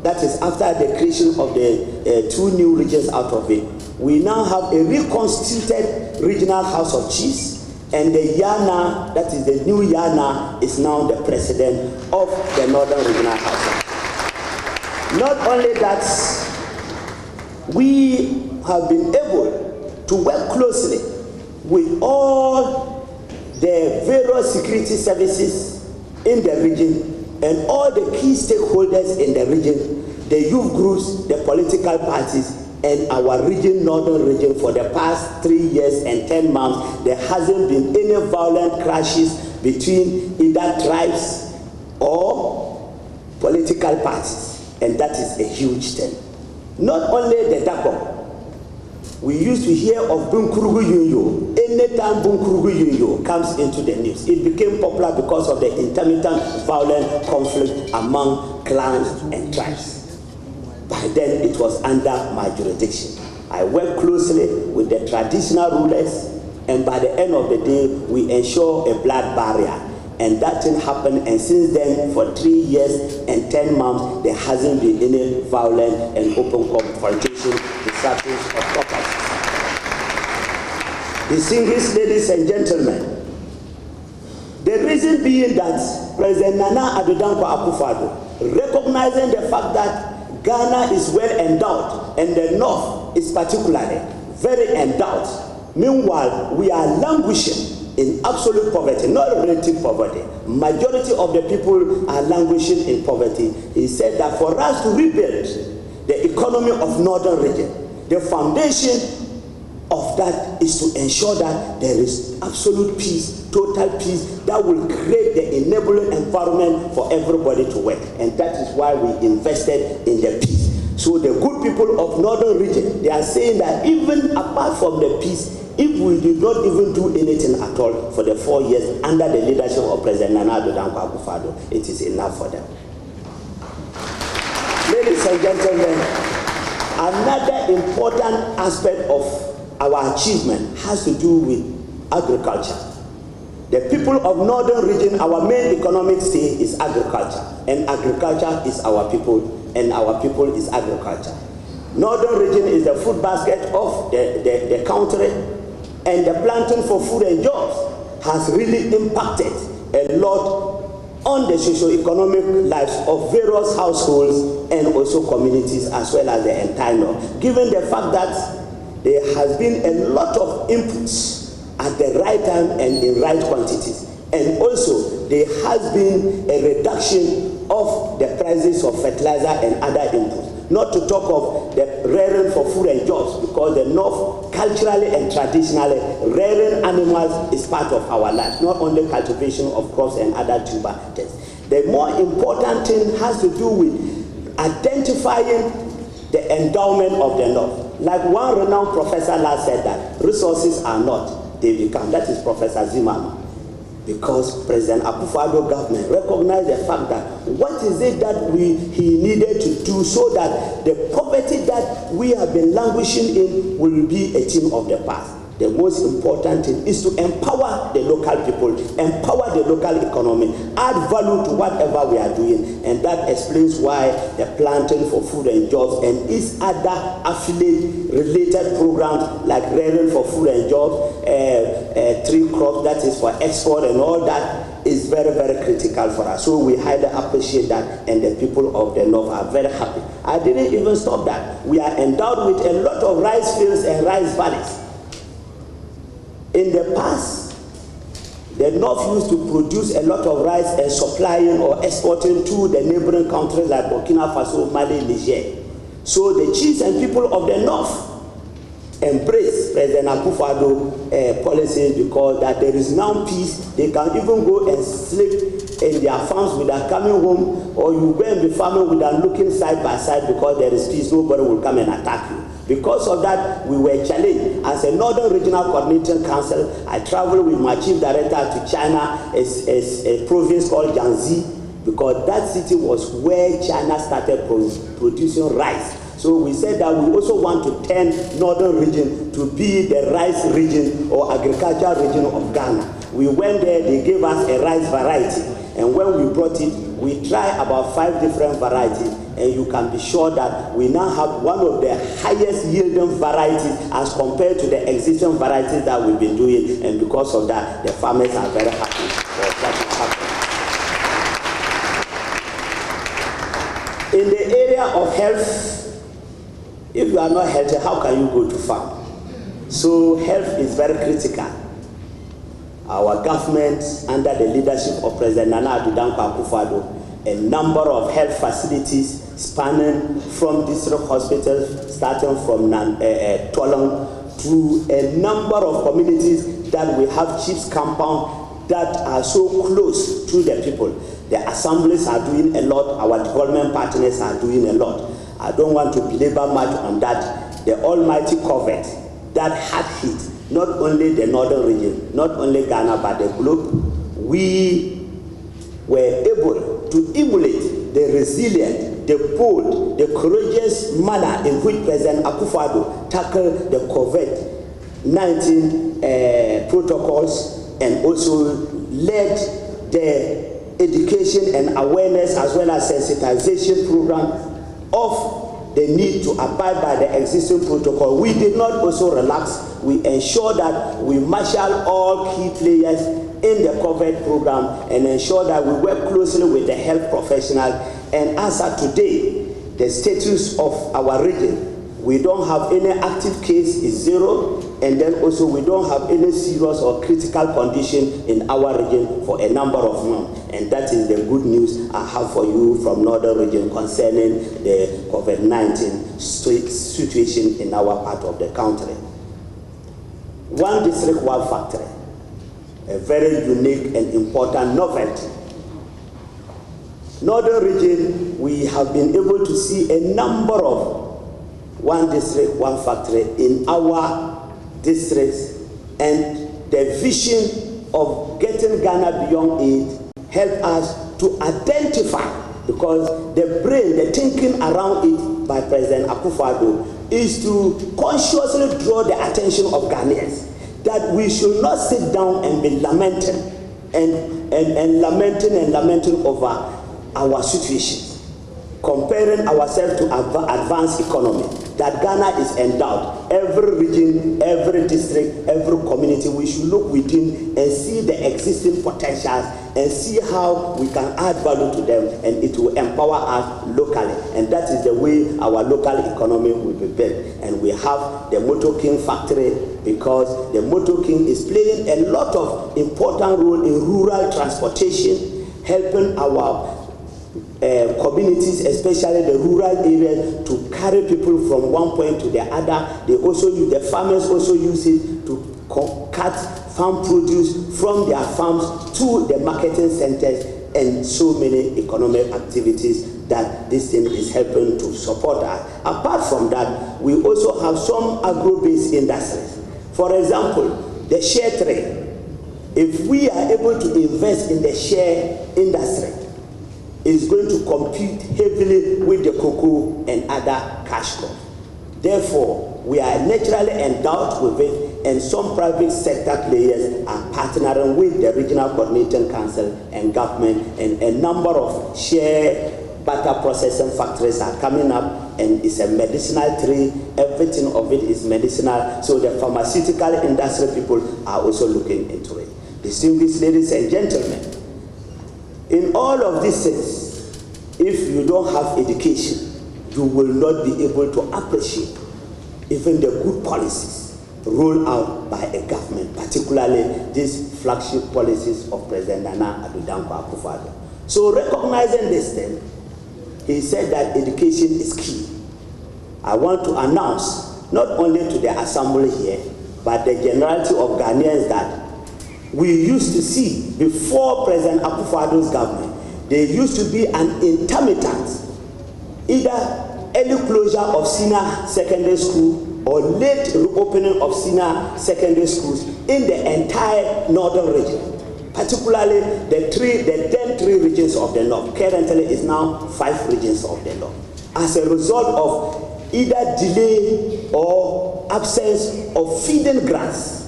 that is after the creation of the 2 new regions out of it, we now have a reconstituted regional House of Chiefs, and the Yana, that is the new Yana, is now the president of the Northern Regional House. Not only that, we have been able to work closely with all the various security services in the region and all the key stakeholders in the region, the youth groups, the political parties, and our region, northern region, for the past 3 years and 10 months, there hasn't been any violent clashes between either tribes or political parties, and that is a huge thing. Not only the Dagom, we used to hear of Bunkurugu Yunyo. Anytime Bunkurugu Yunyo comes into the news, it became popular because of the intermittent violent conflict among clans and tribes. By then, it was under my jurisdiction. I worked closely with the traditional rulers, and by the end of the day, we ensure a blood barrier. And that thing happened, and since then, for 3 years and 10 months, there hasn't been any violent and open confrontation, disruptions of property. Distinguished ladies and gentlemen, the reason being that President Nana Addo Dankwa Akufo-Addo, recognizing the fact that Ghana is well endowed, and the North is particularly very endowed. Meanwhile, we are languishing in absolute poverty, not relative poverty. Majority of the people are languishing in poverty. He said that for us to rebuild the economy of northern region, the foundation of that is to ensure that there is absolute peace, total peace, that will create the enabling environment for everybody to work. And that is why we invested in the peace. So the good people of northern region, they are saying that even apart from the peace, if we did not even do anything at all for the 4 years under the leadership of President Nana Addo Dankwa Akufo-Addo, it is enough for them. Ladies and gentlemen, another important aspect of our achievement has to do with agriculture. The people of northern region, our main economic stay is agriculture, and agriculture is our people, and our people is agriculture. Northern region is the food basket of the country, and the planting for food and jobs has really impacted a lot on the socio-economic lives of various households and also communities, as well as the entire North. Given the fact that there has been a lot of inputs at the right time and in right quantities, and also there has been a reduction of the prices of fertilizer and other inputs. Not to talk of the rearing for food and jobs, because the North, culturally and traditionally, rearing animals is part of our life, not only cultivation of crops and other tuber things. The more important thing has to do with identifying the endowment of the North. Like one renowned professor last said that resources are not, they become. That is Professor Zimmerman. Because President Akufo-Addo government recognized the fact that what is it that he needed to do so that the poverty that we have been languishing in will be a thing of the past. The most important thing is to empower the local people, empower the local economy, add value to whatever we are doing, and that explains why the planting for food and jobs and its other affiliate-related programs like rearing for food and jobs, tree crops that is for export and all that is very, very critical for us. So we highly appreciate that, and the people of the North are very happy. I didn't even stop that. We are endowed with a lot of rice fields and rice valleys. In the past, the North used to produce a lot of rice and supplying or exporting to the neighboring countries like Burkina Faso, Mali, Niger. So the chiefs and people of the North embrace President Akufo-Addo policies, because that there is now peace. They can even go and sleep in their farms without coming home, or you go and be farming without looking side by side, because there is peace. Nobody will come and attack you. Because of that, we were challenged. As a Northern Regional Coordinating Council, I traveled with my chief director to China, a province called Jiangxi, because that city was where China started producing rice. So we said that we also want to turn Northern region to be the rice region or agricultural region of Ghana. We went there, they gave us a rice variety, and when we brought it, we tried about 5 different varieties, and you can be sure that we now have one of the highest yielding varieties as compared to the existing varieties that we've been doing, and because of that, the farmers are very happy for that to happen. In the area of health, if you are not healthy, how can you go to farm? So health is very critical. Our government, under the leadership of President Nana Addo Dankwa Akufo-Addo, a number of health facilities spanning from district hospitals, starting from Tolang, to a number of communities that we have chiefs compound that are so close to the people. The assemblies are doing a lot, our development partners are doing a lot. I don't want to belabor much on that. The almighty COVID that had hit not only the northern region, not only Ghana, but the globe, we were able to emulate the resilient, the bold, the courageous manner in which President Akufo-Addo tackled the COVID-19 protocols, and also led the education and awareness as well as sensitization program of the need to abide by the existing protocol. We did not also relax. We ensured that we marshal all key players in the COVID program and ensure that we work closely with the health professionals. And as of today, the status of our region, we don't have any active case, is 0, and then also we don't have any serious or critical condition in our region for a number of months. And that is the good news I have for you from Northern region concerning the COVID-19 situation in our part of the country. One district, one factory, a very unique and important novelty. Northern region, we have been able to see a number of one district, one factory in our districts, and the vision of getting Ghana beyond aid helped us to identify, because the brain, the thinking around it by President Akufo-Addo is to consciously draw the attention of Ghanaians that we should not sit down and be lamenting and lamenting over our situation, comparing ourselves to advanced economy that Ghana is endowed. Every region, every district, every community, we should look within and see the existing potentials and see how we can add value to them, and it will empower us locally. And that is the way our local economy will be built. And we have the Motor King factory, because the Motor King is playing a lot of important role in rural transportation, helping our communities, especially the rural areas, to carry people from one point to the other. They also use, the farmers also use it to cut farm produce from their farms to the marketing centers, and so many economic activities that this thing is helping to support us. Apart from that, we also have some agro-based industries. For example, the share trade. If we are able to invest in the share industry, is going to compete heavily with the cocoa and other cash crops. Therefore, we are naturally endowed with it, and some private sector players are partnering with the Regional Coordinating Council and government, and a number of share butter processing factories are coming up, and it's a medicinal tree. Everything of it is medicinal, so the pharmaceutical industry people are also looking into it. Distinguished ladies and gentlemen, in all of these things, if you don't have education, you will not be able to appreciate even the good policies rolled out by a government, particularly these flagship policies of President Nana Addo Dankwa Akufo-Addo. So recognizing this thing, he said that education is key. I want to announce, not only to the assembly here, but the generality of Ghanaians, that we used to see before President Akufo-Addo's government, there used to be an intermittent, either early closure of senior secondary school or late reopening of senior secondary schools in the entire northern region, particularly the then three regions of the north. Currently is now 5 regions of the north, as a result of either delay or absence of feeding grants.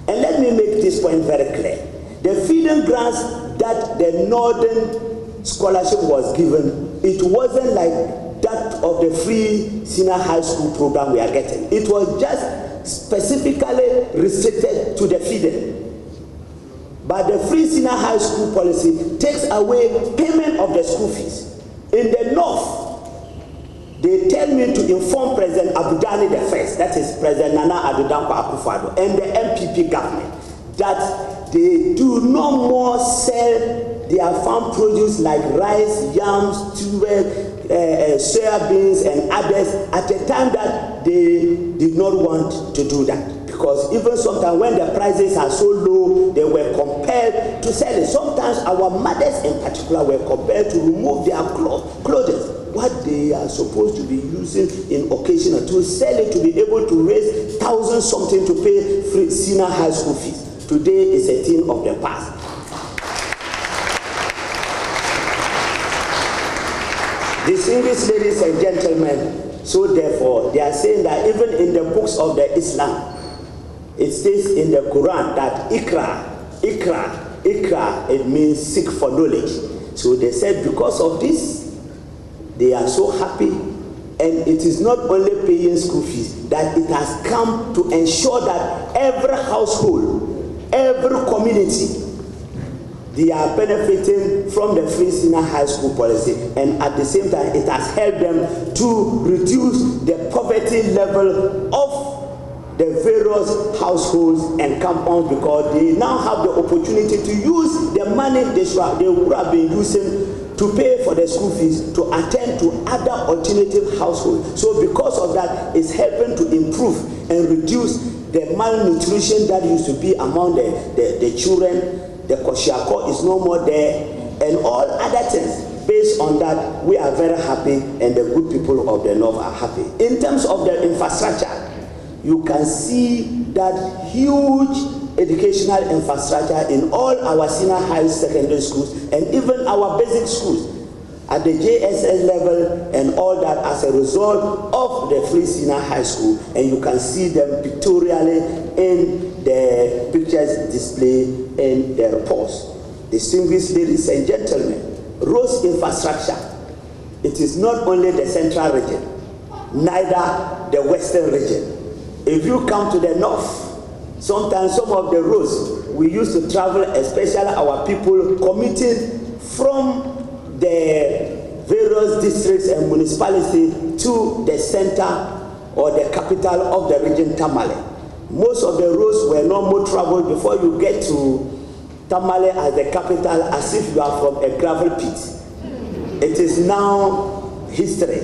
And let me make this point very clear. The feeding grants that the Northern Scholarship was given, it wasn't like that of the free senior high school program we are getting. It was just specifically restricted to the feeding. But the free senior high school policy takes away payment of the school fees. In the north, they tell me to inform President Abudani I, that is President Nana Addo Dankwa Akufo-Addo, and the MPP government, that they do no more sell their farm produce like rice, yams, soya beans, and others at a time that they did not want to do that. Because even sometimes when the prices are so low, they were compelled to sell it. Sometimes our mothers in particular were compelled to remove their clothes, what they are supposed to be using in occasional, to sell it to be able to raise thousands something to pay free senior high school fees. Today is a thing of the past. Distinguished ladies and gentlemen, so therefore they are saying that even in the books of the Islam, it says in the Quran that Ikra, it means seek for knowledge. So they said because of this, they are so happy, and it is not only paying school fees, that it has come to ensure that every household, every community, they are benefiting from the free senior high school policy, and at the same time it has helped them to reduce the poverty level of the various households and compounds, because they now have the opportunity to use the money they would have been using to pay for the school fees to attend to other alternative households. So because of that, it's helping to improve and reduce the malnutrition that used to be among the children. The Koshiako is no more there, and all other things. Based on that, we are very happy, and the good people of the North are happy. In terms of the infrastructure, you can see that huge educational infrastructure in all our senior high secondary schools and even our basic schools at the JSS level and all that as a result of the free senior high school, and you can see them pictorially in the pictures displayed in the reports. Distinguished ladies and gentlemen, roads infrastructure, it is not only the central region, neither the western region. If you come to the north, sometimes some of the roads we used to travel, especially our people commuting from the various districts and municipalities to the center or the capital of the region, Tamale. Most of the roads were not more traveled before you get to Tamale as the capital, as if you are from a gravel pit. It is now history,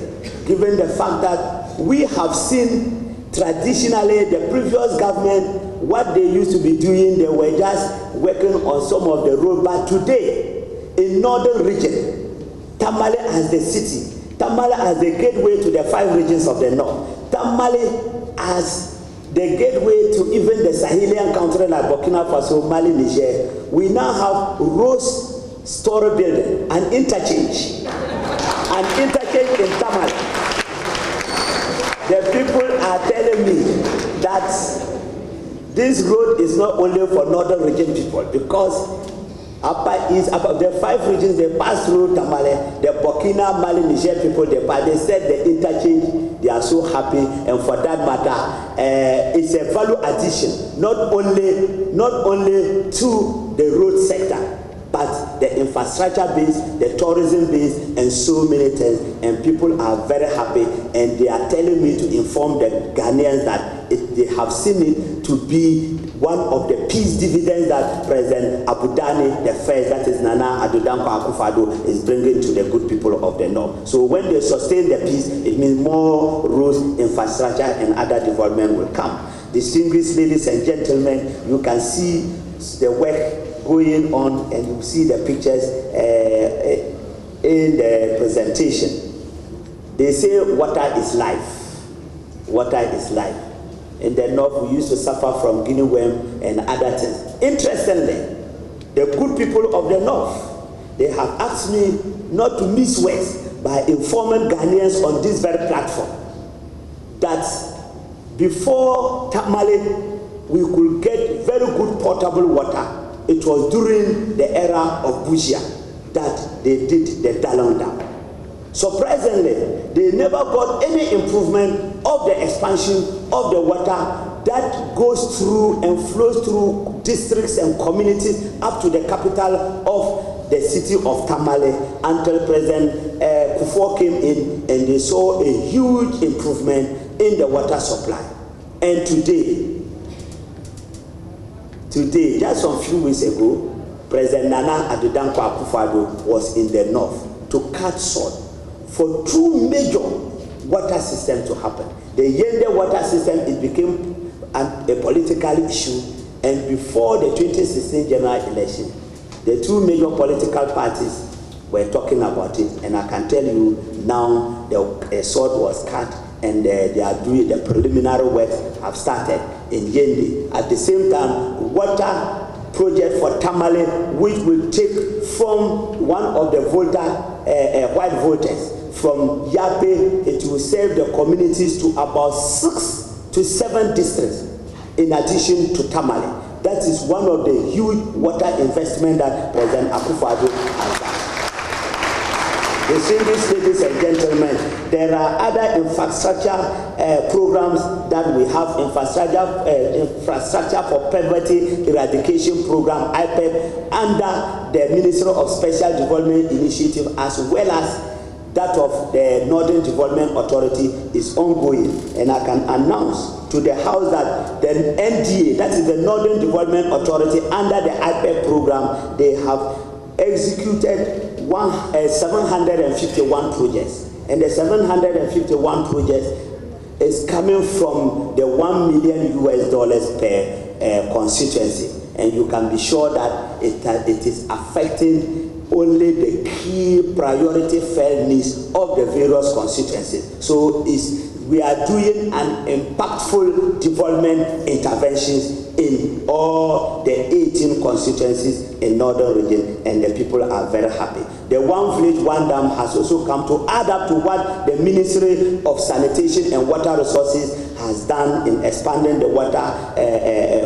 given the fact that we have seen traditionally the previous government, what they used to be doing, they were just working on some of the road. But today, in northern region, Tamale as the city, Tamale as the gateway to the 5 regions of the north, Tamale as the gateway to even the Sahelian country like Burkina Faso, Mali, Niger. We now have Rose Story Building, an interchange in Tamale. The people are telling me that this road is not only for northern region people, because the 5 regions they pass through Tamale, the Burkina, Mali, Niger people they said the interchange, they are so happy, and for that matter, it's a value addition not only to the road sector, but the infrastructure base, the tourism base, and so many things, and people are very happy, and they are telling me to inform the Ghanaians that they have seen it to be one of the peace dividends that President Abu Dhabi the first, that is Nana Addo Dankwa Akufo-Addo, is bringing to the good people of the North. So when they sustain the peace, it means more roads, infrastructure, and other development will come. Distinguished ladies and gentlemen, you can see the work going on, and you see the pictures in the presentation. They say water is life. Water is life. In the north, we used to suffer from guinea worm and other things. Interestingly, the good people of the north, they have asked me not to miss words by informing Ghanaians on this very platform that before Tamale, we could get very good potable water. It was during the era of Busia that they did the Dalong Dam. Surprisingly, they never got any improvement of the expansion of the water that goes through and flows through districts and communities up to the capital of the city of Tamale until President Kufuor came in, and they saw a huge improvement in the water supply. And today, just a few weeks ago, President Nana Addo Dankwa Akufo-Addo was in the north to cut short for two major water systems to happen. The Yende water system, it became a political issue, and before the 2016 general election, the two major political parties were talking about it, and I can tell you now the sword was cut, and they are doing the preliminary work have started in Yende. At the same time, water project for Tamale, which will take from one of the white voters from Yape, it will serve the communities to about 6 to 7 districts in addition to Tamale. That is one of the huge water investment that President Akufo-Addo has done. Distinguished ladies and gentlemen, there are other infrastructure programs that we have, infrastructure for poverty eradication program, IPEP, under the Ministry of Special Development Initiative, as well as that of the Northern Development Authority is ongoing. And I can announce to the House that the NDA, that is the Northern Development Authority, under the IPEP program, they have executed 751 projects. And the 751 projects is coming from the $1 million per constituency. And you can be sure that it is affecting only the key priority felt needs of the various constituencies. So we are doing an impactful development interventions in all the 18 constituencies in Northern Region, and the people are very happy. The One Village, One Dam has also come to add up to what the Ministry of Sanitation and Water Resources has done in expanding the water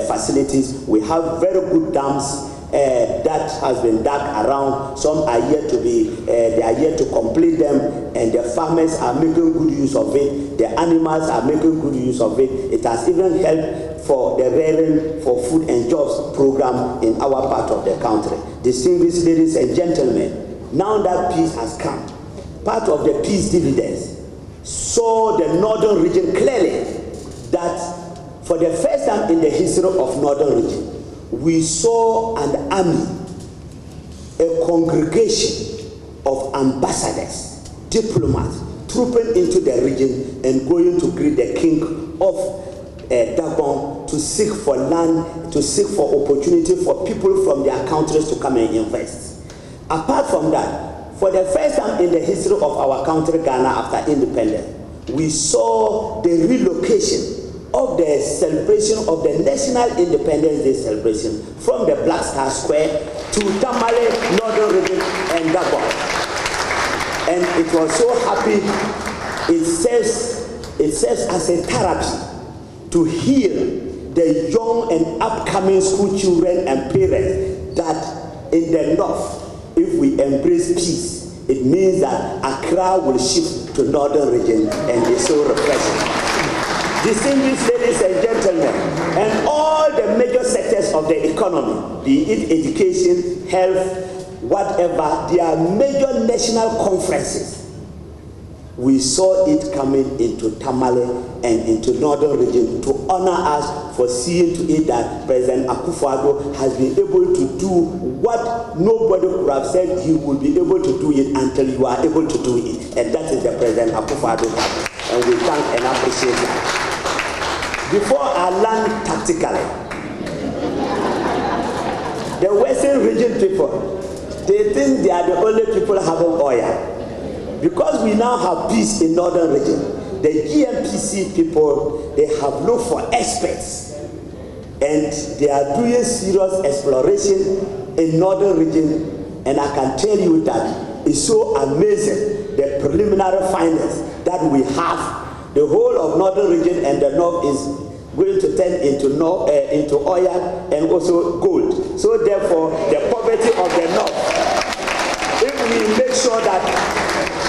facilities. We have very good dams that has been dug around. Some are yet to be, they are yet to complete them, and the farmers are making good use of it. The animals are making good use of it. It has even helped for the Rearing for Food and Jobs program in our part of the country. Distinguished ladies and gentlemen, now that peace has come, part of the peace dividends saw the Northern Region clearly that for the first time in the history of Northern Region, we saw an army, a congregation of ambassadors, diplomats, trooping into the region and going to greet the king of Gabon to seek for land, to seek for opportunity for people from their countries to come and invest. Apart from that, for the first time in the history of our country, Ghana, after independence, we saw the relocation of the celebration of the National Independence Day celebration from the Black Star Square to Tamale, Northern Region, and Gabon. And it was so happy, it serves as a therapy to hear the young and upcoming school children and parents that in the north, if we embrace peace, it means that Accra will shift to Northern Region, and it's so refreshing. Distinguished ladies and gentlemen, and all the major sectors of the economy, be it education, health, whatever, there are major national conferences. We saw it coming into Tamale and into Northern Region to honor us for seeing to it that President Akufo-Addo has been able to do what nobody could have said he would be able to do it until you are able to do it. And that is the President Akufo-Addo party. And we thank and appreciate that. Before I land tactically, the Western Region people, they think they are the only people having oil. Because we now have peace in Northern Region, the GMPC people, they have looked for experts, and they are doing serious exploration in Northern Region, and I can tell you that it's so amazing, the preliminary findings that we have. The whole of Northern Region and the north is going to turn into oil and also gold. So therefore, the poverty of the north, if we make sure that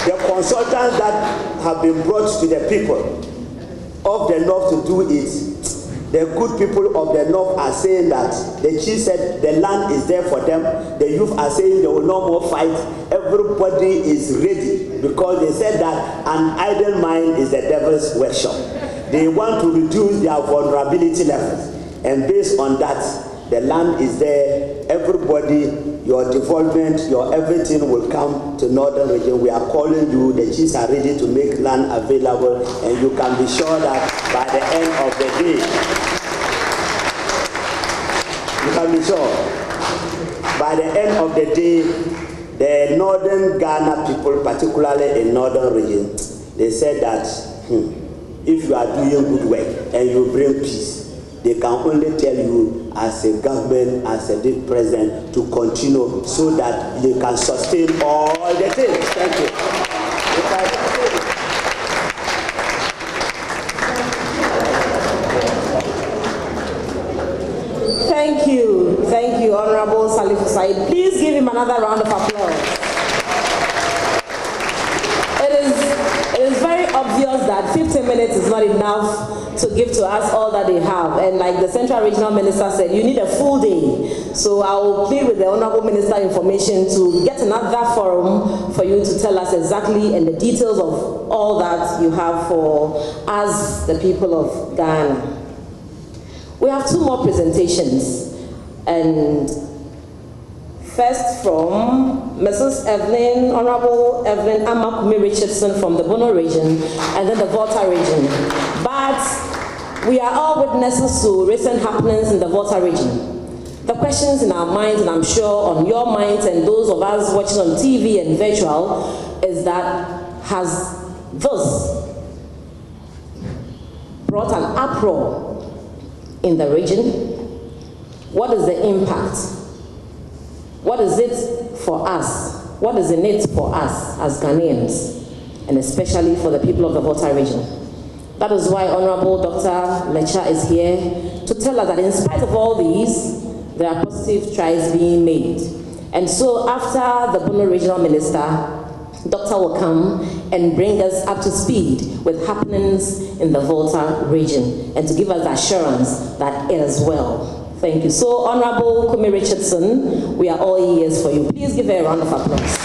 the consultants that have been brought to the people of the north to do it, the good people of the north are saying that the chief said the land is there for them. The youth are saying they will no more fight. Everybody is ready because they said that an idle mind is the devil's workshop. They want to reduce their vulnerability levels, and based on that, The land is there. Everybody, your development, your everything will come to Northern Region. We are calling you. The chiefs are ready to make land available, and you can be sure that by the end of the day, you can be sure, by the end of the day, the Northern Ghana people, particularly in Northern Region, they said that if you are doing good work and you bring peace, they can only tell you as a government, as a deep president, to continue so that they can sustain all the things. Thank you. Thank you, Honorable Salifu Said. Please give him another round of applause. It is very obvious that 15 minutes is not enough to give to us all that they have. And like the Central Regional Minister said, you need a full day. So I will plead with the Honorable Minister of Information to get another forum for you to tell us exactly and the details of all that you have for us, the people of Ghana. We have two more presentations. And first from Mrs. Evelyn, Honorable Evelyn Amakumi Richardson from the Bono region and then the Volta region. But we are all witnesses to recent happenings in the Volta region. The questions in our minds, and I'm sure on your minds and those of us watching on TV and virtual, is that has this brought an uproar in the region? What is the impact? What is it for us? What is in it for us as Ghanaians, and especially for the people of the Volta region? That is why Honorable Dr. Lecha is here to tell us that in spite of all these, there are positive strides being made. And so after the Bono Regional Minister, Doctor will come and bring us up to speed with happenings in the Volta region and to give us assurance that it is well. Thank you. So, Honorable Kumi Richardson, we are all ears for you. Please give her a round of applause.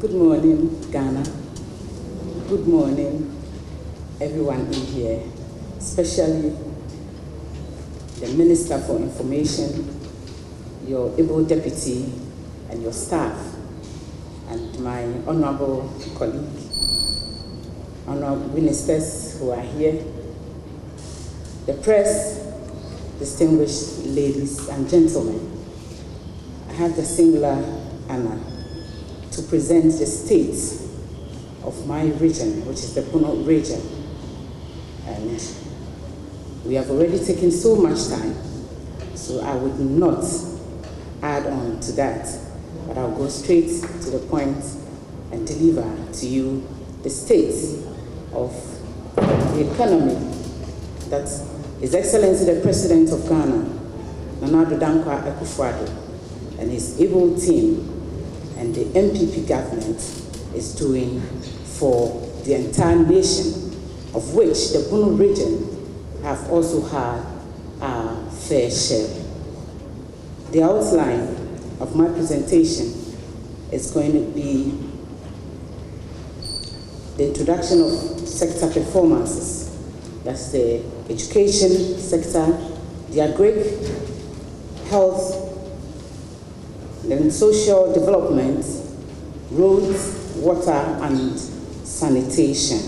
Good morning, Ghana. Good morning, everyone in here, especially the Minister for Information, your able deputy, and your staff, and my honorable colleague, honorable ministers who are here, the press, distinguished ladies and gentlemen. I have the singular honor to present the state of my region, which is the Bono region. And we have already taken so much time, so I would not add on to that, but I'll go straight to the point and deliver to you the state of the economy that His Excellency the President of Ghana, Nana Addo Dankwa Akufo-Addo, and his able team and the MPP government is doing for the entire nation, of which the Bono region have also had a fair share. The outline of my presentation is going to be the introduction of sector performances. That's the education sector, the agric, health, then social development, roads, water, and sanitation.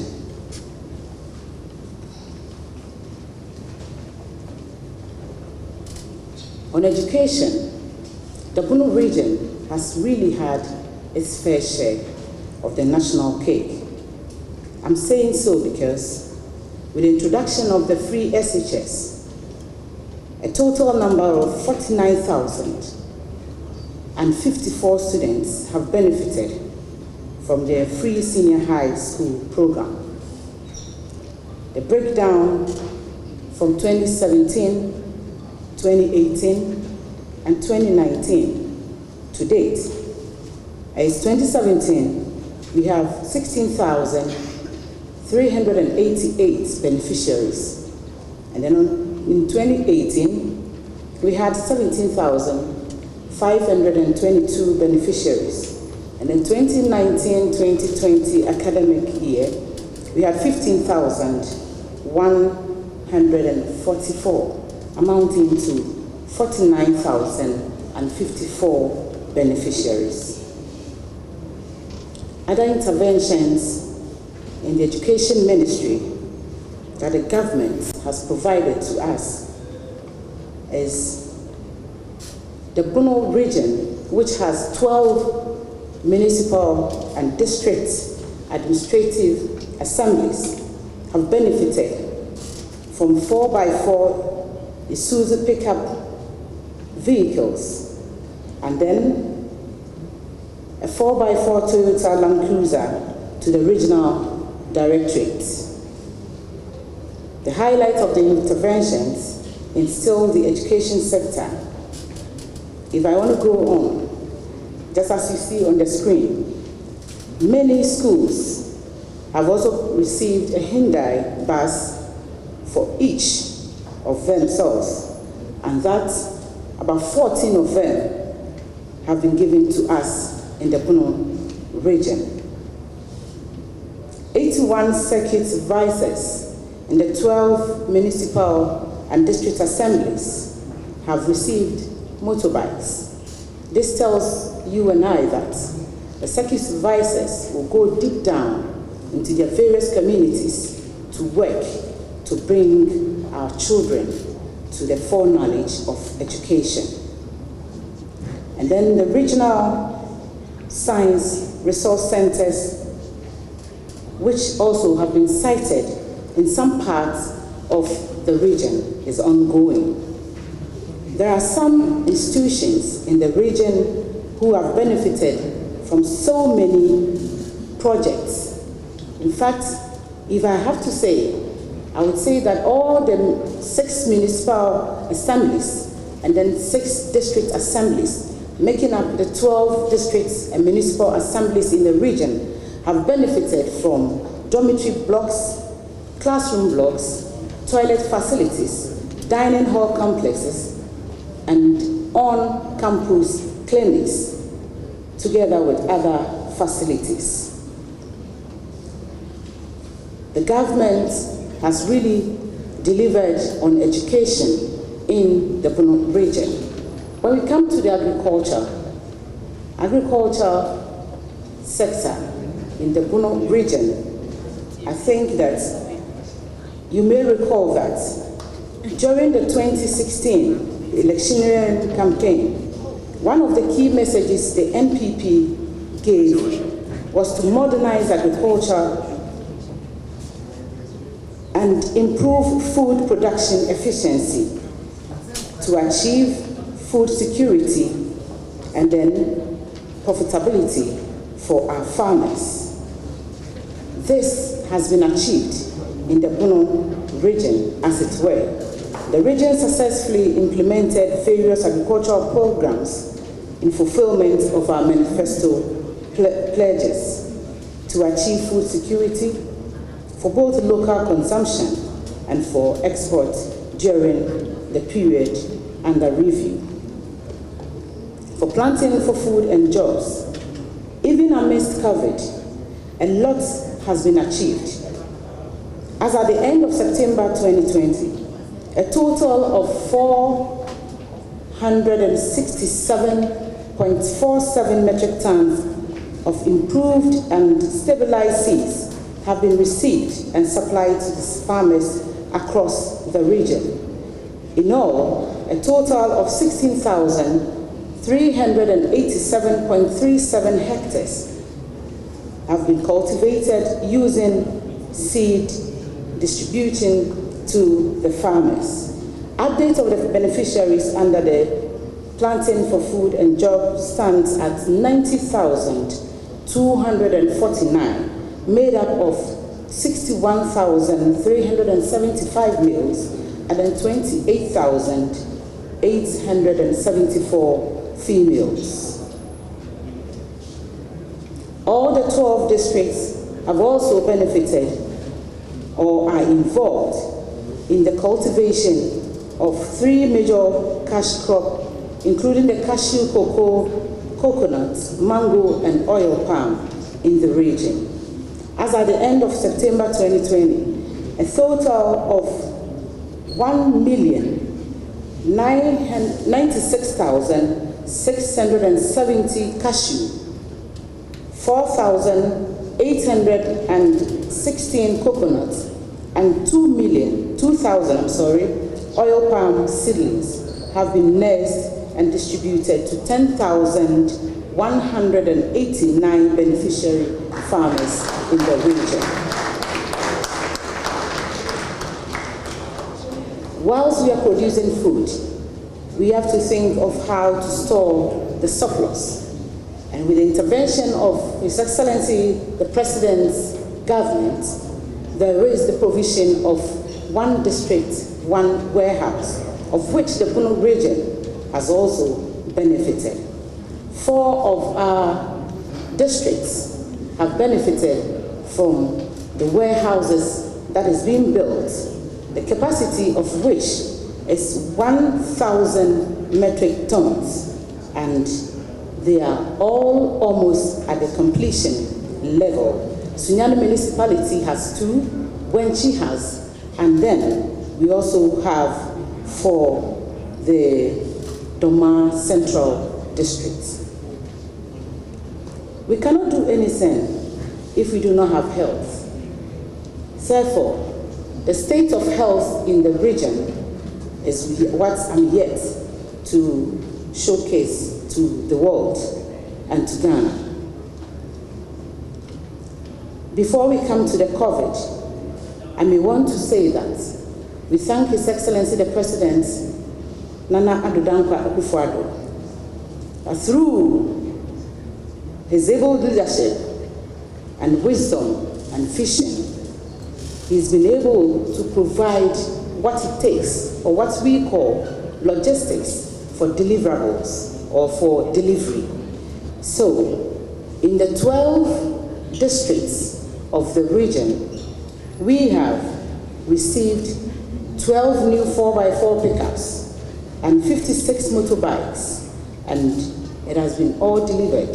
On education, the Bono region has really had its fair share of the national cake. I'm saying so because with the introduction of the free SHS, a total number of 49,054 students have benefited from the free senior high school program. The breakdown from 2017, 2018, and 2019 to date is 2017, we have 16,3 388 beneficiaries. And then in 2018, we had 17,522 beneficiaries. And in 2019-2020 academic year, we had 15,144, amounting to 49,054 beneficiaries. Other interventions in the education ministry that the government has provided to us is the Bono region, which has 12 municipal and district administrative assemblies, have benefited from 4x4 Isuzu pickup vehicles, and then a 4x4 Toyota Land Cruiser to the regional directorate. The highlight of the interventions is still the education sector. If I want to go on, just as you see on the screen, many schools have also received a Hyundai bus for each of themselves, and that about 14 of them have been given to us in the Bono region. 81 circuit visors in the 12 municipal and district assemblies have received motorbikes. This tells you and I that the circuit visors will go deep down into their various communities to work to bring our children to the foreknowledge of education. And then the regional science resource centers, which also have been cited in some parts of the region, is ongoing. There are some institutions in the region who have benefited from so many projects. In fact, if I have to say, I would say that all the 6 municipal assemblies and then 6 district assemblies, making up the 12 districts and municipal assemblies in the region, have benefited from dormitory blocks, classroom blocks, toilet facilities, dining hall complexes, and on-campus clinics, together with other facilities. The government has really delivered on education in the Bono region. When we come to the agriculture sector in the Bono region, I think that you may recall that during the 2016 electioneering campaign, one of the key messages the NPP gave was to modernize agriculture and improve food production efficiency to achieve food security and then profitability for our farmers. This has been achieved in the Bono region, as it were. The region successfully implemented various agricultural programs in fulfillment of our manifesto pledges to achieve food security for both local consumption and for export during the period under review. For planting for food and jobs, even amidst COVID, a lot has been achieved. As at the end of September 2020, a total of 467.47 metric tons of improved and stabilized seeds have been received and supplied to farmers across the region. In all, a total of 16,387.37 hectares have been cultivated using seed distributing to the farmers. Update of the beneficiaries under the Planting for Food and Jobs stands at 90,249, made up of 61,375 males and then 28,874 females. All the 12 districts have also benefited or are involved in the cultivation of 3 major cash crops, including the cashew, cocoa, coconut, mango, and oil palm in the region. As at the end of September 2020, a total of 1,096,670 cashew, 4,816 coconuts, and 2,000 oil palm seedlings have been nursed and distributed to 10,189 beneficiary farmers in the region. Whilst we are producing food, we have to think of how to store the surplus. And with the intervention of His Excellency the President's government, there is the provision of 1 district, 1 warehouse, of which the Puno region has also benefited. 4 of our districts have benefited from the warehouses that is being built, the capacity of which is 1,000 metric tons, and they are all almost at the completion level. Sunyani municipality has 2, Wenchi has, and then we also have for the Doma Central District. We cannot do anything if we do not have health. Therefore, the state of health in the region is what I'm yet to showcase to the world and to Ghana. Before we come to the COVID, I may want to say that we thank His Excellency the President, Nana Addo Dankwa Akufo-Addo, through his able leadership and wisdom and vision, he's been able to provide what it takes, or what we call logistics for deliverables or for delivery. So, in the 12 districts of the region, we have received 12 new 4x4 pickups and 56 motorbikes, and it has been all delivered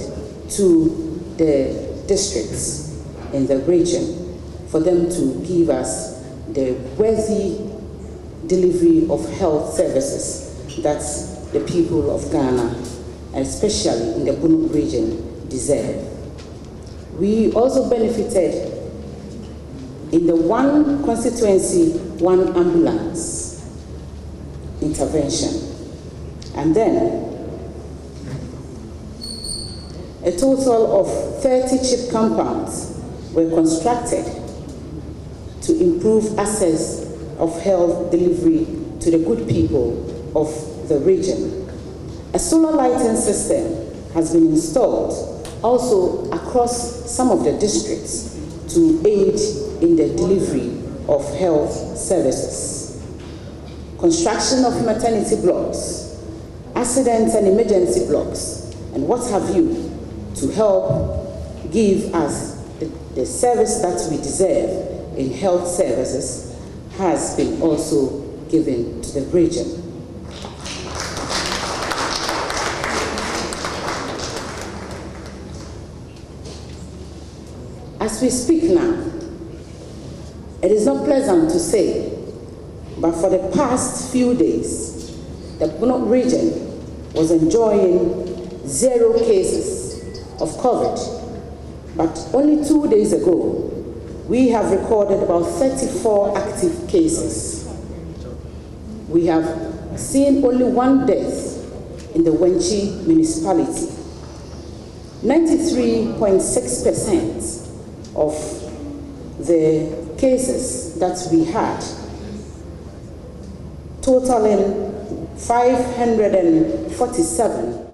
to the districts in the region for them to give us the worthy delivery of health services that the people of Ghana, especially in the Puno region, deserve. We also benefited in the 1 constituency, 1 ambulance intervention. And then a total of 30 chip compounds were constructed to improve access of health delivery to the good people of the region. A solar lighting system has been installed also across some of the districts to aid in the delivery of health services. Construction of maternity blocks, accident and emergency blocks, and what have you, to help give us the service that we deserve in health services, has been also given to the region. As we speak now, it is not pleasant to say, but for the past few days, the Puno region was enjoying 0 cases of COVID. But only 2 days ago, we have recorded about 34 active cases. We have seen only 1 death in the Wenchi municipality. 93.6% of the cases that we had, totaling 547,